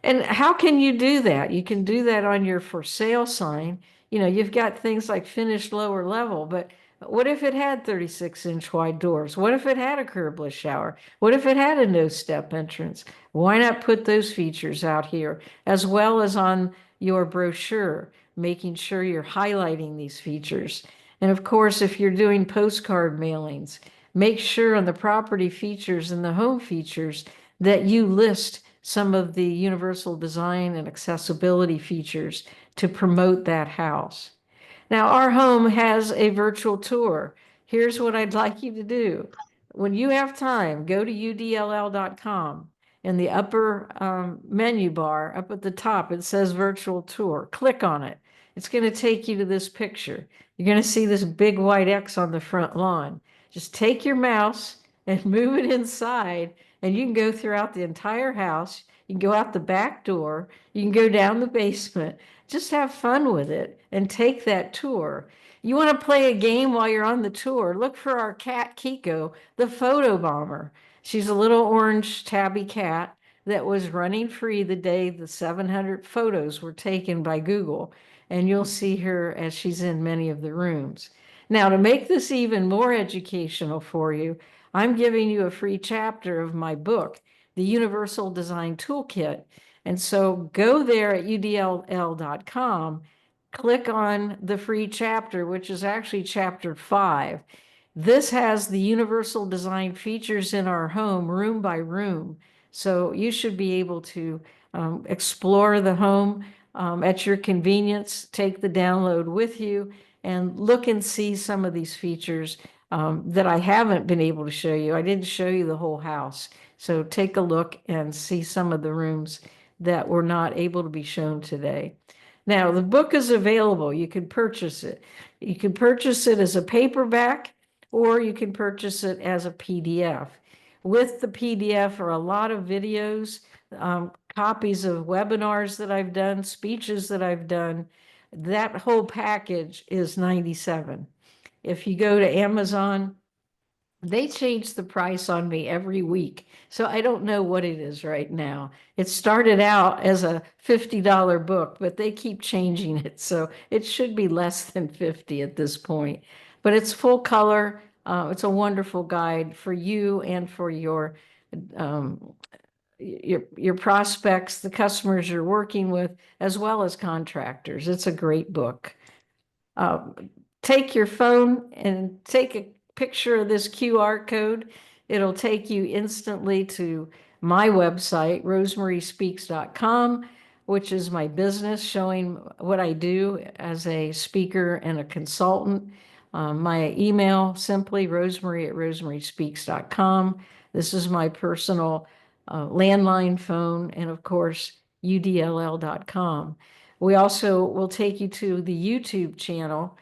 And how can you do that? You can do that on your for sale sign. You know, you've got things like finished lower level, but What if it had 36-inch wide doors? What if it had a curbless shower? What if it had a no-step entrance? Why not put those features out here as well as on your brochure, making sure you're highlighting these features? And of course, if you're doing postcard mailings, make sure on the property features and the home features that you list some of the universal design and accessibility features to promote that house. Now, our home has a virtual tour. Here's what I'd like you to do. When you have time, go to udll.com. In the upper menu bar, up at the top, it says virtual tour. Click on it. It's going to take you to this picture. You're going to see this big white X on the front lawn. Just take your mouse and move it inside, and you can go throughout the entire house. You can go out the back door. You can go down the basement. Just have fun with it and take that tour. You want to play a game while you're on the tour, look for our cat Kiko, the photo bomber. She's a little orange tabby cat that was running free the day the 700 photos were taken by Google. And you'll see her as she's in many of the rooms. Now, to make this even more educational for you, I'm giving you a free chapter of my book, The Universal Design Toolkit. And so go there at udll.com, click on the free chapter, which is actually chapter 5. This has the universal design features in our home, room by room. So you should be able to explore the home at your convenience, take the download with you, and look and see some of these features that I haven't been able to show you. I didn't show you the whole house. So take a look and see some of the rooms that were not able to be shown today. Now, the book is available. You can purchase it. You can purchase it as a paperback, or you can purchase it as a PDF. With the PDF are a lot of videos, copies of webinars that I've done, speeches that I've done. That whole package is $97. If you go to Amazon, they change the price on me every week. So I don't know what it is right now. It started out as a $50 book, but they keep changing it. So it should be less than 50 at this point. But it's full color. It's a wonderful guide for you and for your prospects, the customers you're working with, as well as contractors. It's a great book. Take your phone and take a picture of this QR code. It'll take you instantly to my website, rosemariespeaks.com, which is my business, showing what I do as a speaker and a consultant. My email, simply rosemarie@rosemariespeaks.com. This is my personal landline phone, and of course, udll.com. We also will take you to the YouTube channel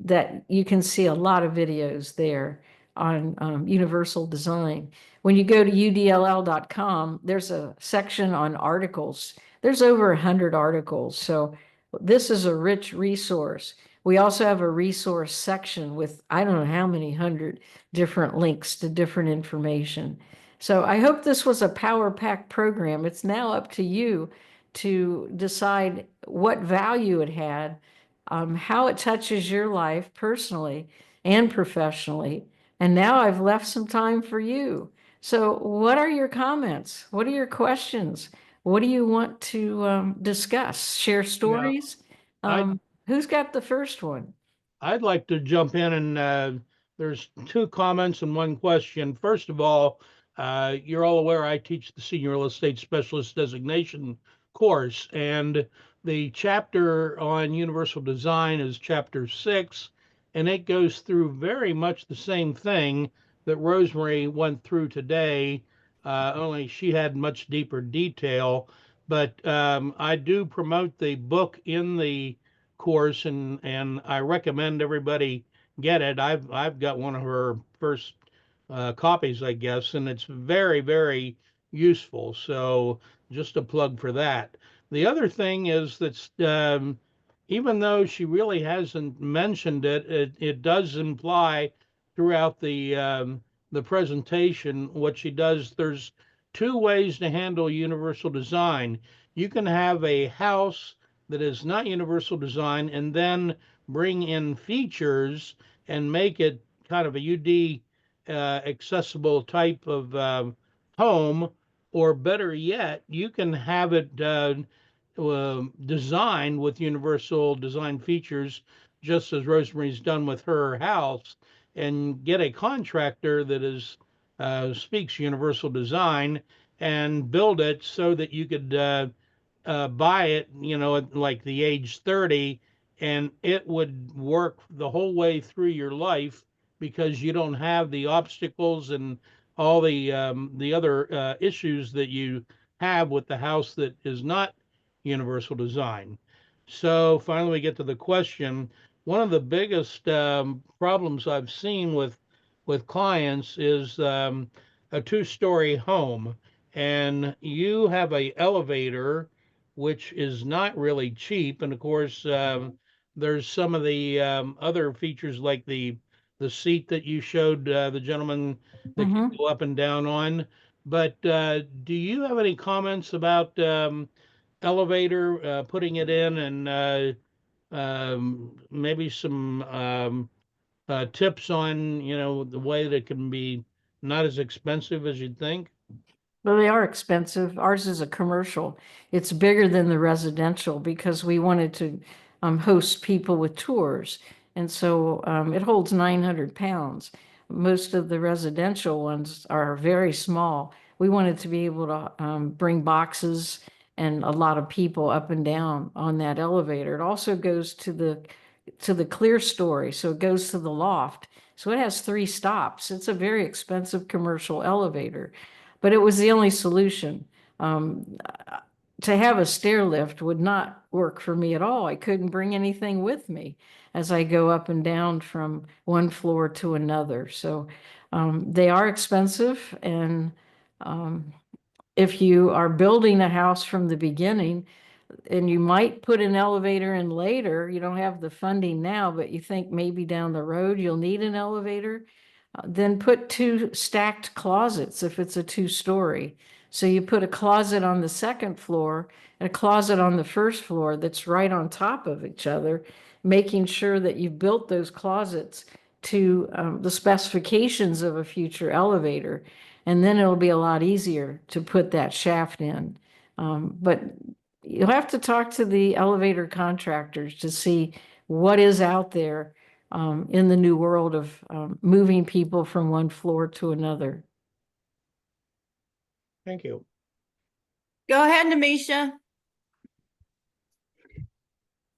that you can see a lot of videos there on universal design. When you go to udll.com, there's a section on articles. There's over 100 articles. So this is a rich resource. We also have a resource section with, I don't know how many hundred different links to different information. So I hope this was a power pack program. It's now up to you to decide what value it had, how it touches your life personally and professionally. And now I've left some time for you. So what are your comments? What are your questions? What do you want to discuss? Share stories? Who's got the first one? I'd like to jump in and there's 2 comments and 1 question. First of all, you're all aware I teach the Senior Real Estate Specialist Designation course, and the chapter on universal design is chapter 6, and it goes through very much the same thing that Rosemarie went through today, only she had much deeper detail. But I do promote the book in the course, and I recommend everybody get it. I've got one of her first copies, I guess, and it's very, very useful. So just a plug for that. The other thing is that even though she really hasn't mentioned it, it does imply throughout the presentation what she does. There's 2 ways to handle universal design. You can have a house that is not universal design, and then bring in features and make it kind of a UD accessible type of home, or better yet, you can have it designed with universal design features, just as Rosemarie's done with her house, and get a contractor that is speaks universal design and build it so that you could buy it, at like the age 30, and it would work the whole way through your life because you don't have the obstacles and all the other issues that you have with the house that is not universal design. So finally, we get to the question. One of the biggest problems I've seen with clients is a two-story home, and you have a elevator which is not really cheap. And of course, there's some of the other features like the seat that you showed the gentleman that can go up and down on. But do you have any comments about elevator putting it in, and maybe some tips on the way that it can be not as expensive as you'd think? Well, they are expensive. Ours is a commercial. It's bigger than the residential because we wanted to host people with tours. And so it holds 900 pounds. Most of the residential ones are very small. We wanted to be able to bring boxes and a lot of people up and down on that elevator. It also goes to the clear story, so it goes to the loft. So it has 3 stops. It's a very expensive commercial elevator, but it was the only solution. To have a stair lift would not work for me at all. I couldn't bring anything with me as I go up and down from one floor to another. So they are expensive. And if you are building a house from the beginning, and you might put an elevator in later, you don't have the funding now, but you think maybe down the road you'll need an elevator, then put 2 stacked closets if it's a 2-story. So you put a closet on the second floor and a closet on the first floor that's right on top of each other, making sure that you've built those closets to the specifications of a future elevator. And then it'll be a lot easier to put that shaft in. But you'll have to talk to the elevator contractors to see what is out there in the new world of moving people from one floor to another. Thank you. Go ahead, Namisha.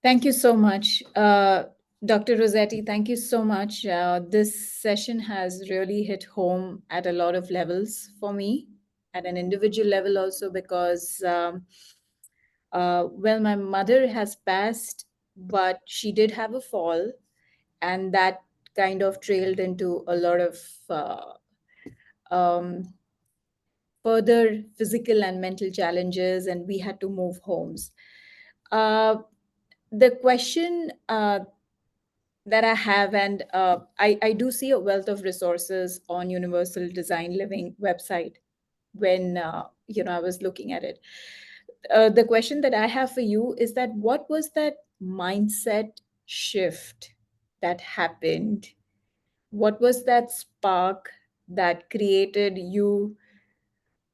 Thank you so much. Dr. Rossetti, thank you so much. This session has really hit home at a lot of levels for me, at an individual level also, because, well, my mother has passed, but she did have a fall, and that kind of trailed into a lot of further physical and mental challenges, and we had to move homes. The question that I have, and I do see a wealth of resources on Universal Design Living website when I was looking at it. The question that I have for you is that what was that mindset shift that happened? What was that spark that created you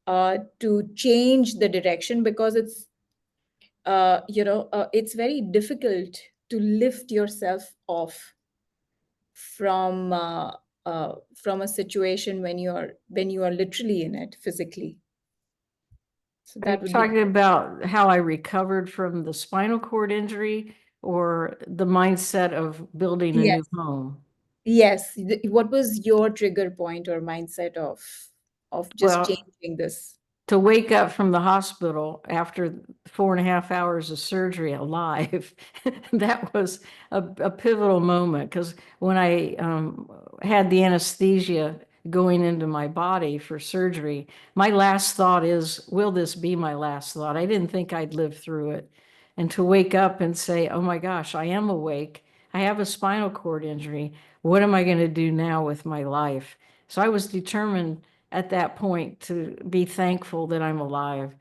to change the direction? Because it's very difficult to lift yourself off from a situation when you are literally in it physically. So Are that you would talking about how I recovered from the spinal cord injury or the mindset of building a Yes. new home? Yes. What was your trigger point or mindset of just Well, changing this? to wake up from the hospital after 4.5 hours of surgery alive, that was a pivotal moment, because when I had the anesthesia going into my body for surgery, my last thought is, will this be my last thought? I didn't think I'd live through it. And to wake up and say, oh my gosh, I am awake. I have a spinal cord injury. What am I going to do now with my life? So I was determined at that point to be thankful that I'm alive.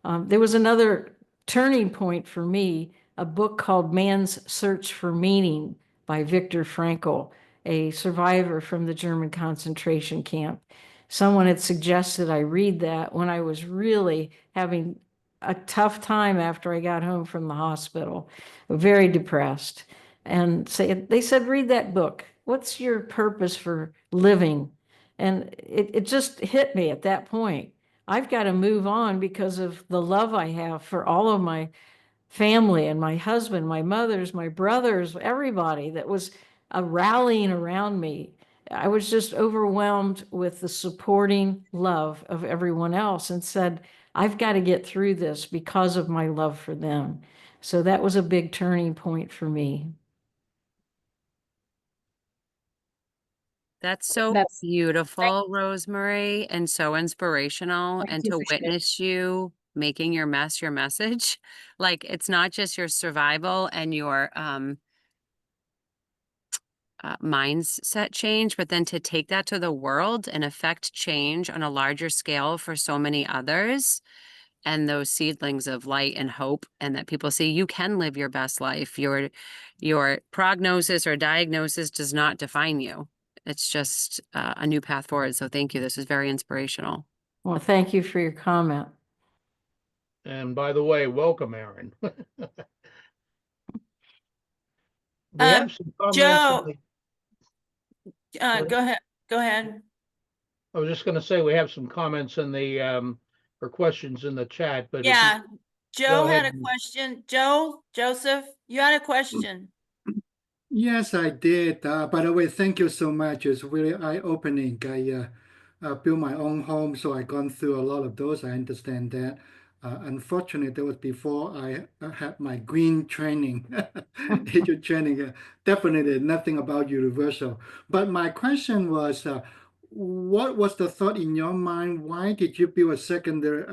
There was another turning point for me a book called Man's Search for Meaning by Viktor Frankl, a survivor from the German concentration camp. Someone had suggested I read that when I was really having a tough time after I got home from the hospital, very depressed. And they said, read that book. What's your purpose for living? And it just hit me at that point. I've got to move on because of the love I have for all of my family and my husband, my mothers, my brothers, everybody that was rallying around me. I was just overwhelmed with the supporting love of everyone else and said, I've got to get through this because of my love for them. So that was a big turning point for me. That's so That's beautiful, Rosemarie, and so inspirational. thank And you to for sharing. witness you making your mess your message, like it's not just your survival and your mindset change, but then to take that to the world and affect change on a larger scale for so many others. And those seedlings of light and hope, and that people see you can live your best life. Your prognosis or diagnosis does not define you. It's just a new path forward. So thank you. This is very inspirational. Well, thank you for your comment. And by the way, welcome, Aaron. We have some comments. Joe, What? go ahead. Go ahead. I was just going to say we have some comments in the or questions in the chat, but if you Yeah, go Joe had a ahead. question. Joseph, you had a question. Yes, I did. By the way, thank you so much. It's really eye-opening. I built my own home, so I gone through a lot of those. I understand that. Unfortunately, that was before I had my green training, agent training. Definitely nothing about universal. But my question was, what was the thought in your mind? Why did you build a secondary,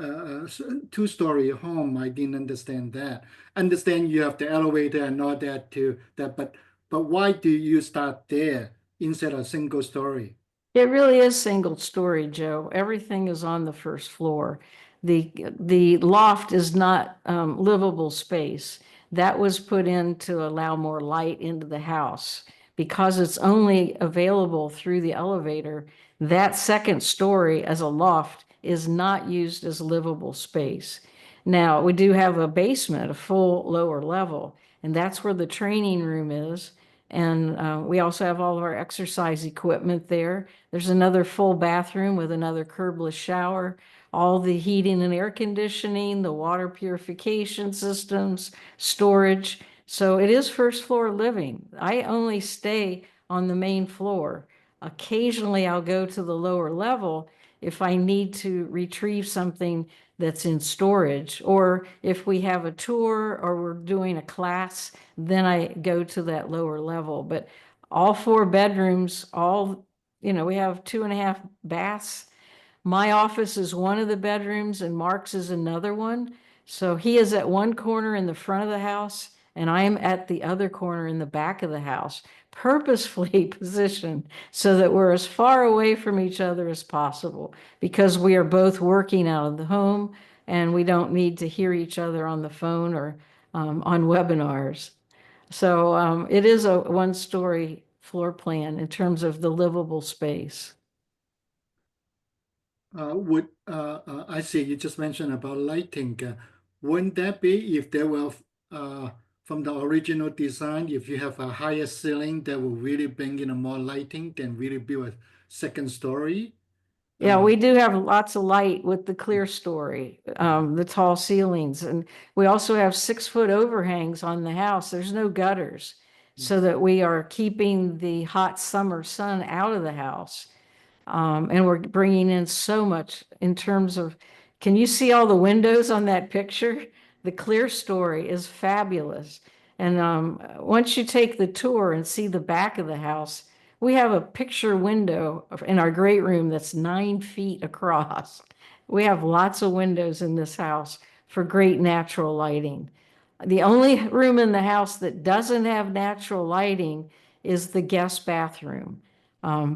two-story home? I didn't understand that. Understand you have the elevator and all that too. But why do you start there instead of single story? It really is single story, Joe. Everything is on the first floor. The loft is not livable space. That was put in to allow more light into the house. Because it's only available through the elevator, that second story as a loft is not used as livable space. Now, we do have a basement, a full lower level, and that's where the training room is. And we also have all of our exercise equipment there. There's another full bathroom with another curbless shower, all the heating and air conditioning, the water purification systems, storage. So it is first floor living. I only stay on the main floor. Occasionally I'll go to the lower level if I need to retrieve something that's in storage, or if we have a tour or we're doing a class, then I go to that lower level. But all 4 bedrooms, we have 2.5 baths. My office is one of the bedrooms and Mark's is another one. So he is at one corner in the front of the house and I am at the other corner in the back of the house, purposefully positioned so that we're as far away from each other as possible because we are both working out of the home and we don't need to hear each other on the phone or on webinars. So it is a one-story floor plan in terms of the livable space. I see you just mentioned about lighting. Wouldn't that be if there were from the original design, if you have a higher ceiling that will really bring in more lighting than really build a second story? Yeah, we do have lots of light with the clear story, the tall ceilings. And we also have 6-foot overhangs on the house. There's no gutters so that we are keeping the hot summer sun out of the house. And we're bringing in so much in terms of, can you see all the windows on that picture? The clear story is fabulous. And once you take the tour and see the back of the house, we have a picture window in our great room that's 9 feet across. We have lots of windows in this house for great natural lighting. The only room in the house that doesn't have natural lighting is the guest bathroom.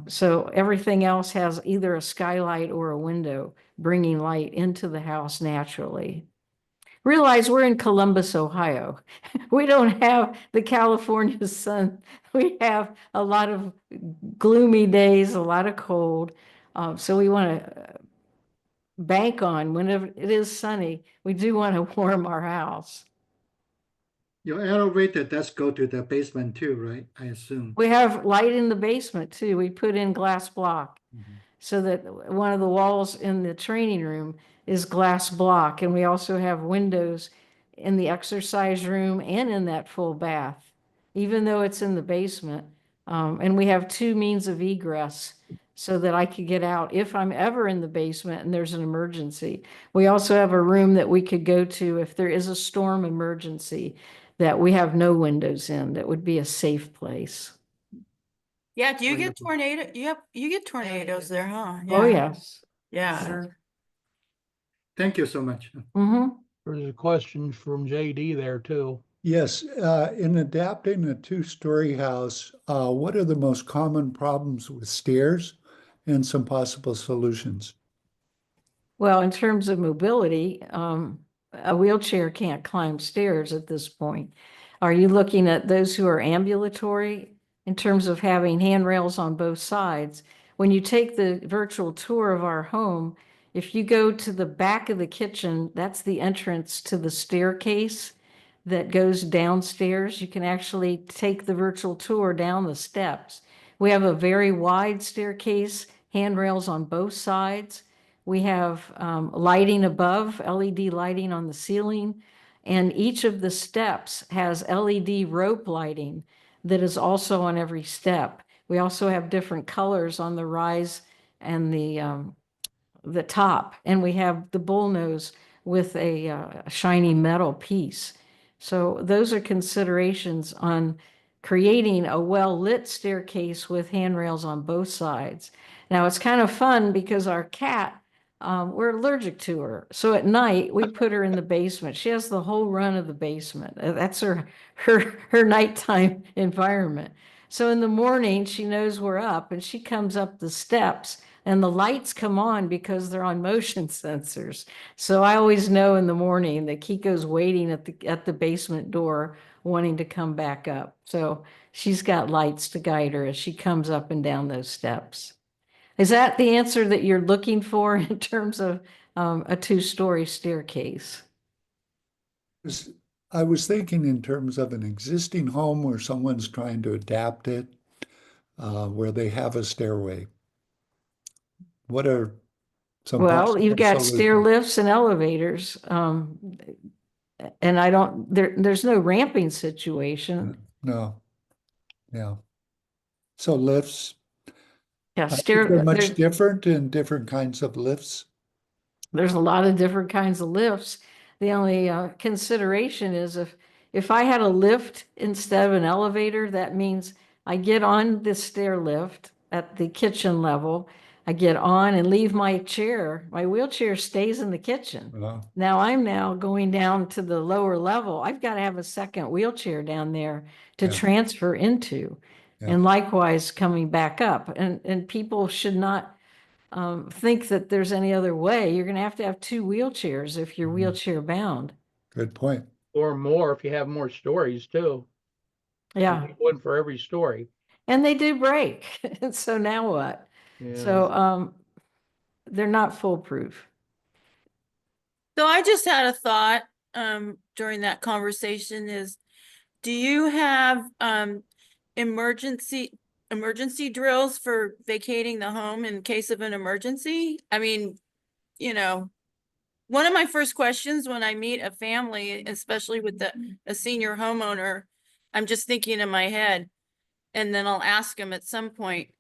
So everything else has either a skylight or a window bringing light into the house naturally. Realize we're in Columbus, Ohio. We don't have the California sun. We have a lot of gloomy days, a lot of cold. So we want to bank on whenever it is sunny, we do want to warm our house. Your elevator does go to the basement too, right? I assume. We have light in the basement too. We put in glass block so that one of the walls in the training room is glass block. And we also have windows in the exercise room and in that full bath, even though it's in the basement. And we have two means of egress so that I could get out if I'm ever in the basement and there's an emergency. We also have a room that we could go to if there is a storm emergency that we have no windows in. That would be a safe place. Yeah, do you get Wonderful. tornado? You get tornadoes there, huh? Oh, Yeah. yes. Yeah. Sure. Thank you so much. Mm-hmm. There's a question from JD there too. Yes, in adapting a two-story house, what are the most common problems with stairs and some possible solutions? Well, in terms of mobility, a wheelchair can't climb stairs at this point. Are you looking at those who are ambulatory in terms of having handrails on both sides? When you take the virtual tour of our home, if you go to the back of the kitchen, that's the entrance to the staircase that goes downstairs. You can actually take the virtual tour down the steps. We have a very wide staircase, handrails on both sides. We have lighting above, LED lighting on the ceiling, and each of the steps has LED rope lighting that is also on every step. We also have different colors on the rise and the top, and we have the bullnose with a shiny metal piece. So those are considerations on creating a well-lit staircase with handrails on both sides. Now, it's kind of fun because our cat, we're allergic to her. So at night, we put her in the basement. She has the whole run of the basement. That's her nighttime environment. So in the morning, she knows we're up and she comes up the steps and the lights come on because they're on motion sensors. So I always know in the morning that Kiko's waiting at the basement door wanting to come back up. So she's got lights to guide her as she comes up and down those steps. Is that the answer that you're looking for in terms of a two-story staircase? I was thinking in terms of an existing home where someone's trying to adapt it, where they have a stairway. What are some Well, you've got possible stair solutions? lifts and elevators. And there's no ramping situation. No, yeah. So lifts, Yeah, is there much there's different in different kinds of lifts? a lot of different kinds of lifts. The only consideration is if I had a lift instead of an elevator, that means I get on the stair lift at the kitchen level. I get on and leave my chair. My wheelchair stays in the kitchen. Now I'm going down to the lower level. I've got to have a second wheelchair down there to Yeah. transfer into. Yeah. And likewise coming back up. And people should not think that there's any other way. You're going to have two wheelchairs if you're wheelchair bound. Good point. Or more if you have more stories too. Yeah. You need one for every story. And they do break. And so now what? Yeah. So they're not foolproof. So I just had a thought during that conversation is, do you have emergency drills for vacating the home in case of an emergency? I mean, one of my first questions when I meet a family, especially with a senior homeowner, I'm just thinking in my head, and then I'll ask them at some point,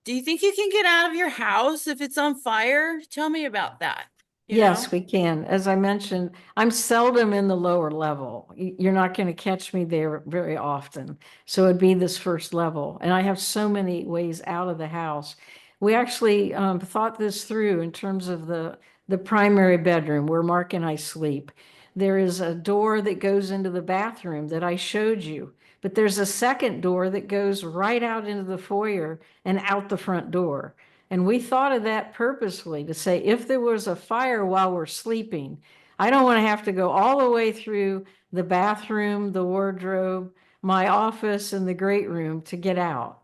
do you think you can get out of your house if it's on fire? Tell me about that. Yes, we can. As I mentioned, I'm seldom in the lower level. You're not going to catch me there very often. So it'd be this first level. And I have so many ways out of the house. We actually thought this through in terms of the primary bedroom where Mark and I sleep. There is a door that goes into the bathroom that I showed you, but there's a second door that goes right out into the foyer and out the front door. And we thought of that purposefully to say, if there was a fire while we're sleeping, I don't want to have to go all the way through the bathroom, the wardrobe, my office, and the great room to get out.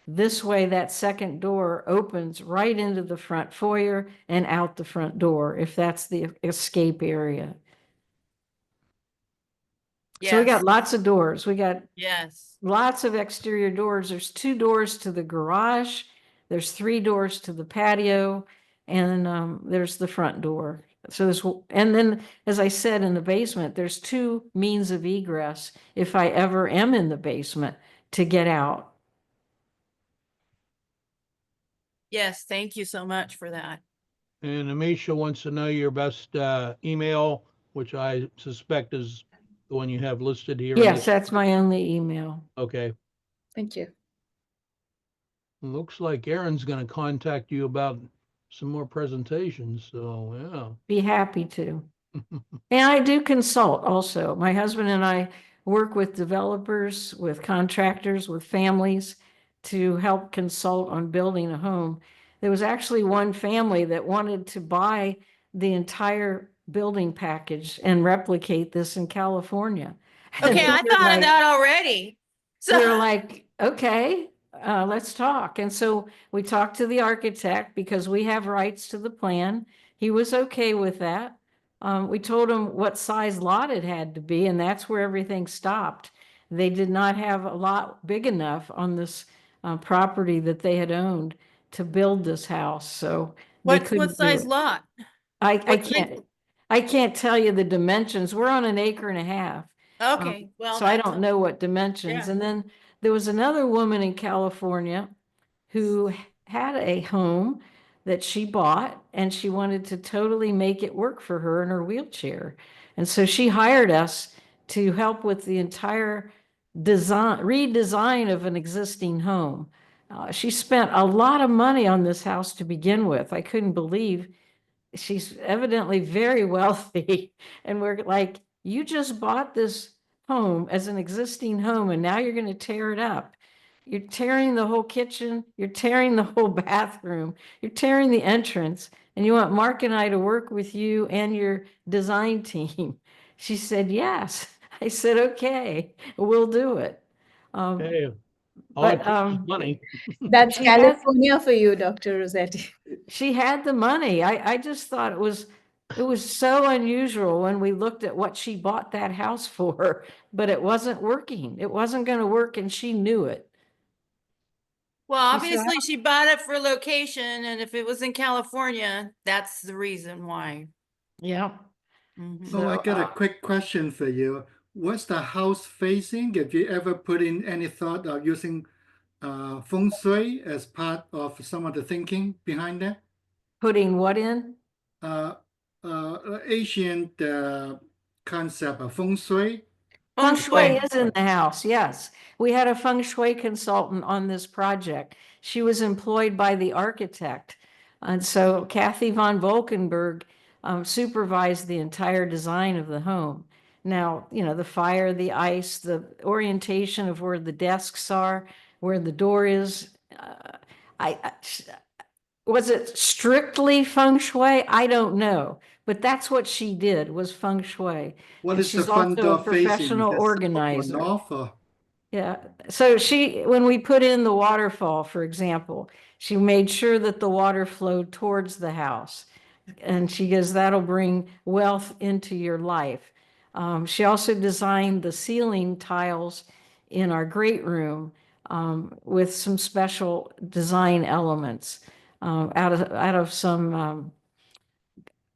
This way, that second door opens right into the front foyer and out the front door, if that's the escape area. So we got Yes, lots of doors. We got yes. lots of exterior doors. There's 2 doors to the garage. There's 3 doors to the patio, and there's the front door. So there's, and then, as I said, in the basement, there's 2 means of egress if I ever am in the basement to get out. Yes, thank you so much for that. And Amisha wants to know your best email, which I suspect is the one you have listed here. in Yes, this- that's my only email. Okay. Thank you. Looks like Aaron's going to contact you about some more presentations. So, Be happy to. And I do consult also. My husband and I work with developers, with contractors, with families to help consult on building a home. There was actually one family that wanted to buy the entire building package and replicate this in California. Okay, I We're thought like- of that already. So we were like, okay, let's talk. And so we talked to the architect because we have rights to the plan. He was okay with that. We told him what size lot it had to be, and that's where everything stopped. They did not have a lot big enough on this property that they had owned to build this house, so they what couldn't do size it. lot? I what size- can't tell you the dimensions. We're on an acre and a half. Okay, well, So I that's don't know what dimensions. yeah. And then there was another woman in California who had a home that she bought, and she wanted to totally make it work for her in her wheelchair. And so she hired us to help with the entire redesign of an existing home. She spent a lot of money on this house to begin with. I couldn't believe. She's evidently very wealthy. And we're like, you just bought this home as an existing home, and now you're going to tear it up. You're tearing the whole kitchen, you're tearing the whole bathroom, you're tearing the entrance, and you want Mark and I to work with you and your design team. She said, yes. I said, okay, we'll do it. hey, all But it takes is money. That's She had- California for you, Dr. Rossetti. she had the money. I just thought it was so unusual when we looked at what she bought that house for, but it wasn't working. It wasn't going to work, and she knew it. Well, She said, obviously she bought it for location, and if it was in California, that's the reason why. Yeah. Mhm. So I So, got a quick question for you. What's the house facing? Have you ever put in any thought of using feng shui as part of some of the thinking behind that? Putting what in? Asian concept of feng shui. Feng shui shui. is in the house, yes. We had a feng shui consultant on this project. She was employed by the architect. And so Kathy von Volkenberg supervised the entire design of the home. Now, you know, the fire, the ice, the orientation of where the desks are, where the door is. Was it strictly feng shui? I don't know, but that's what she did, was feng shui. What And is the she's front also a door facing? professional Is it south or organizer. north or? Yeah. So when we put in the waterfall, for example, she made sure that the water flowed towards the house. And she goes, that'll bring wealth into your life. She also designed the ceiling tiles in our great room with some special design elements out of some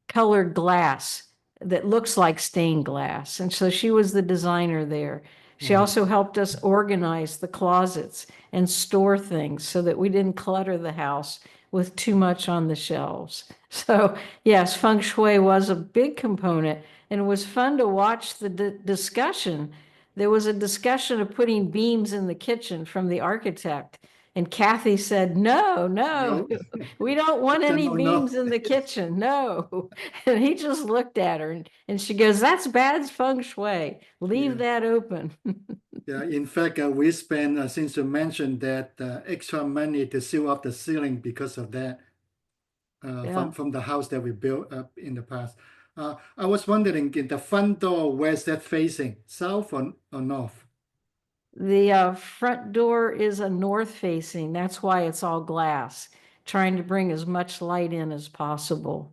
colored glass that looks like stained glass. And so she was the designer there. She also helped us organize the closets and store things so that we didn't clutter the house with too much on the shelves. So yes, feng shui was a big component, and it was fun to watch the discussion. There was a discussion of putting beams in the kitchen from the architect. And Kathy said, no, we don't want any beams in the kitchen. No. And he just looked at her and she goes, that's bad feng shui. Leave that open. Yeah, in fact, we spent, since you mentioned that, extra money to seal up the ceiling because of that Yeah. from the house that we built up in the past. I was wondering, in the front door, where's that facing? South or north? The front door is a north facing. That's why it's all glass, trying to bring as much light in as possible.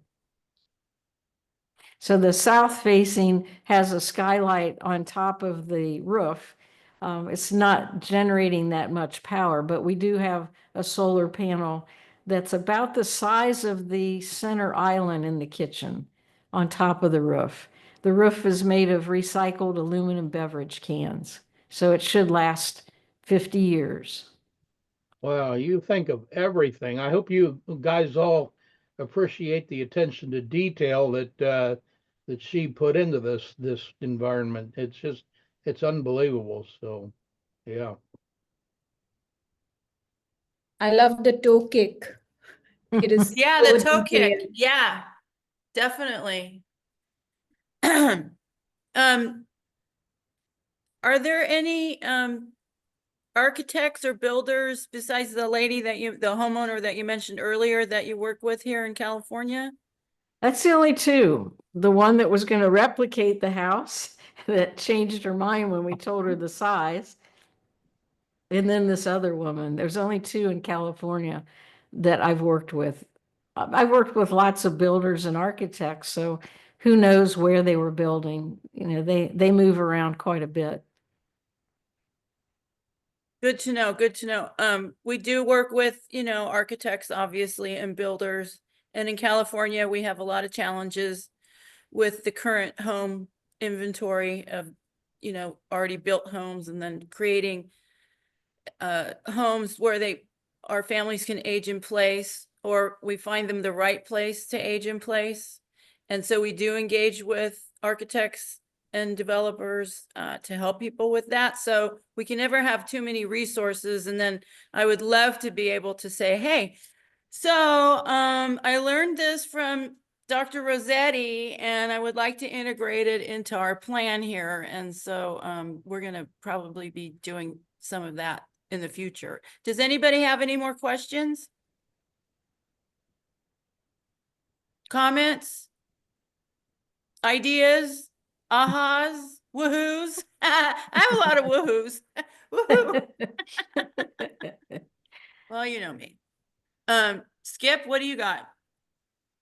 So the south facing has a skylight on top of the roof. It's not generating that much power, but we do have a solar panel that's about the size of the center island in the kitchen on top of the roof. The roof is made of recycled aluminum beverage cans, so it should last 50 years. Wow, you think of everything. I hope you guys all appreciate the attention to detail that she put into this environment. It's unbelievable. So, yeah. I love the toe kick. It is Yeah, so the toe kick. detailed. Yeah, definitely. Are there any architects or builders besides the lady the homeowner that you mentioned earlier that you work with here in California? That's the only two. The one that was going to replicate the house that changed her mind when we told her the size. And then this other woman. There's only two in California that I've worked with. I've worked with lots of builders and architects, so who knows where they were building. You know, they move around quite a bit. Good to know, good to know. We do work with, architects, obviously, and builders. And in California, we have a lot of challenges with the current home inventory of, already built homes, and then creating homes where our families can age in place, or we find them the right place to age in place. And so we do engage with architects and developers to help people with that. So we can never have too many resources. And then I would love to be able to say, hey, so I learned this from Dr. Rossetti, and I would like to integrate it into our plan here. And so we're going to probably be doing some of that in the future. Does anybody have any more questions? Comments? Ideas? Ahas? Woohoos? I have a lot of woohoos. Woohoo. Well, you know me. Skip, what do you got?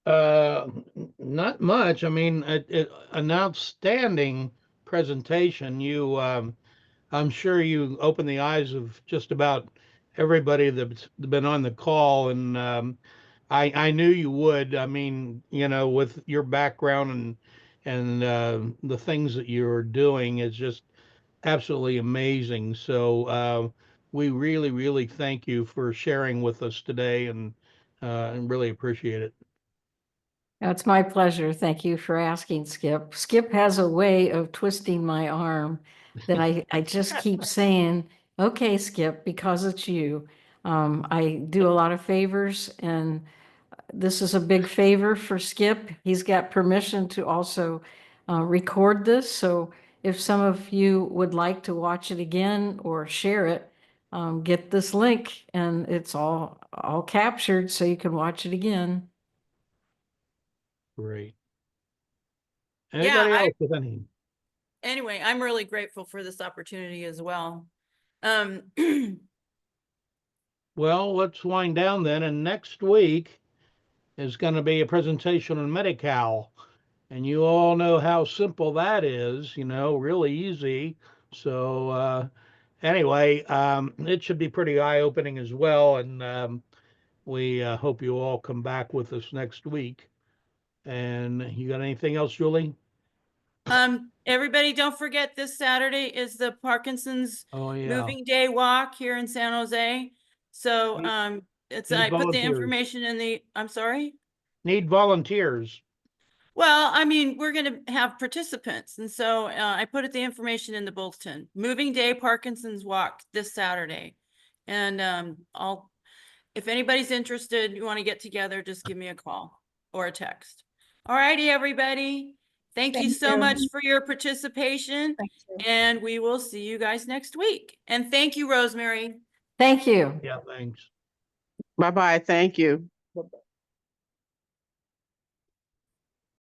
Not much. I mean, an outstanding presentation. I'm sure you opened the eyes of just about everybody that's been on the call, and I knew you would. I mean, with your background and the things that you're doing is just absolutely amazing. So we really, really thank you for sharing with us today, and really appreciate it. It's my pleasure. Thank you for asking, Skip. Skip has a way of twisting my arm that I just keep saying, okay, Skip, because it's you. I do a lot of favors, and this is a big favor for Skip. He's got permission to also record this. So if some of you would like to watch it again or share it, get this link, and it's all captured so you can watch it again. Great. Yeah, Anybody else with any? anyway, I'm really grateful for this opportunity as well. Well, let's wind down then. And next week is going to be a presentation on Medi-Cal. And you all know how simple that is, really easy. So anyway, it should be pretty eye-opening as well. And we hope you all come back with us next week. And you got anything else, Julie? Everybody, don't forget this Saturday is the Parkinson's Oh, yeah. Moving Day Walk here in San Jose. So I put the information in I'm sorry? Need volunteers. Well, I mean, we're going to have participants. And so I put the information in the bulletin. Moving Day Parkinson's Walk this Saturday. And if anybody's interested, you want to get together, just give me a call or a text. All righty, everybody. Thank you so much for your participation. Thank you. And we will see you guys next week. And thank you, Rosemary. Thank you. Yeah, thanks. Bye-bye. Thank you. Bye-bye.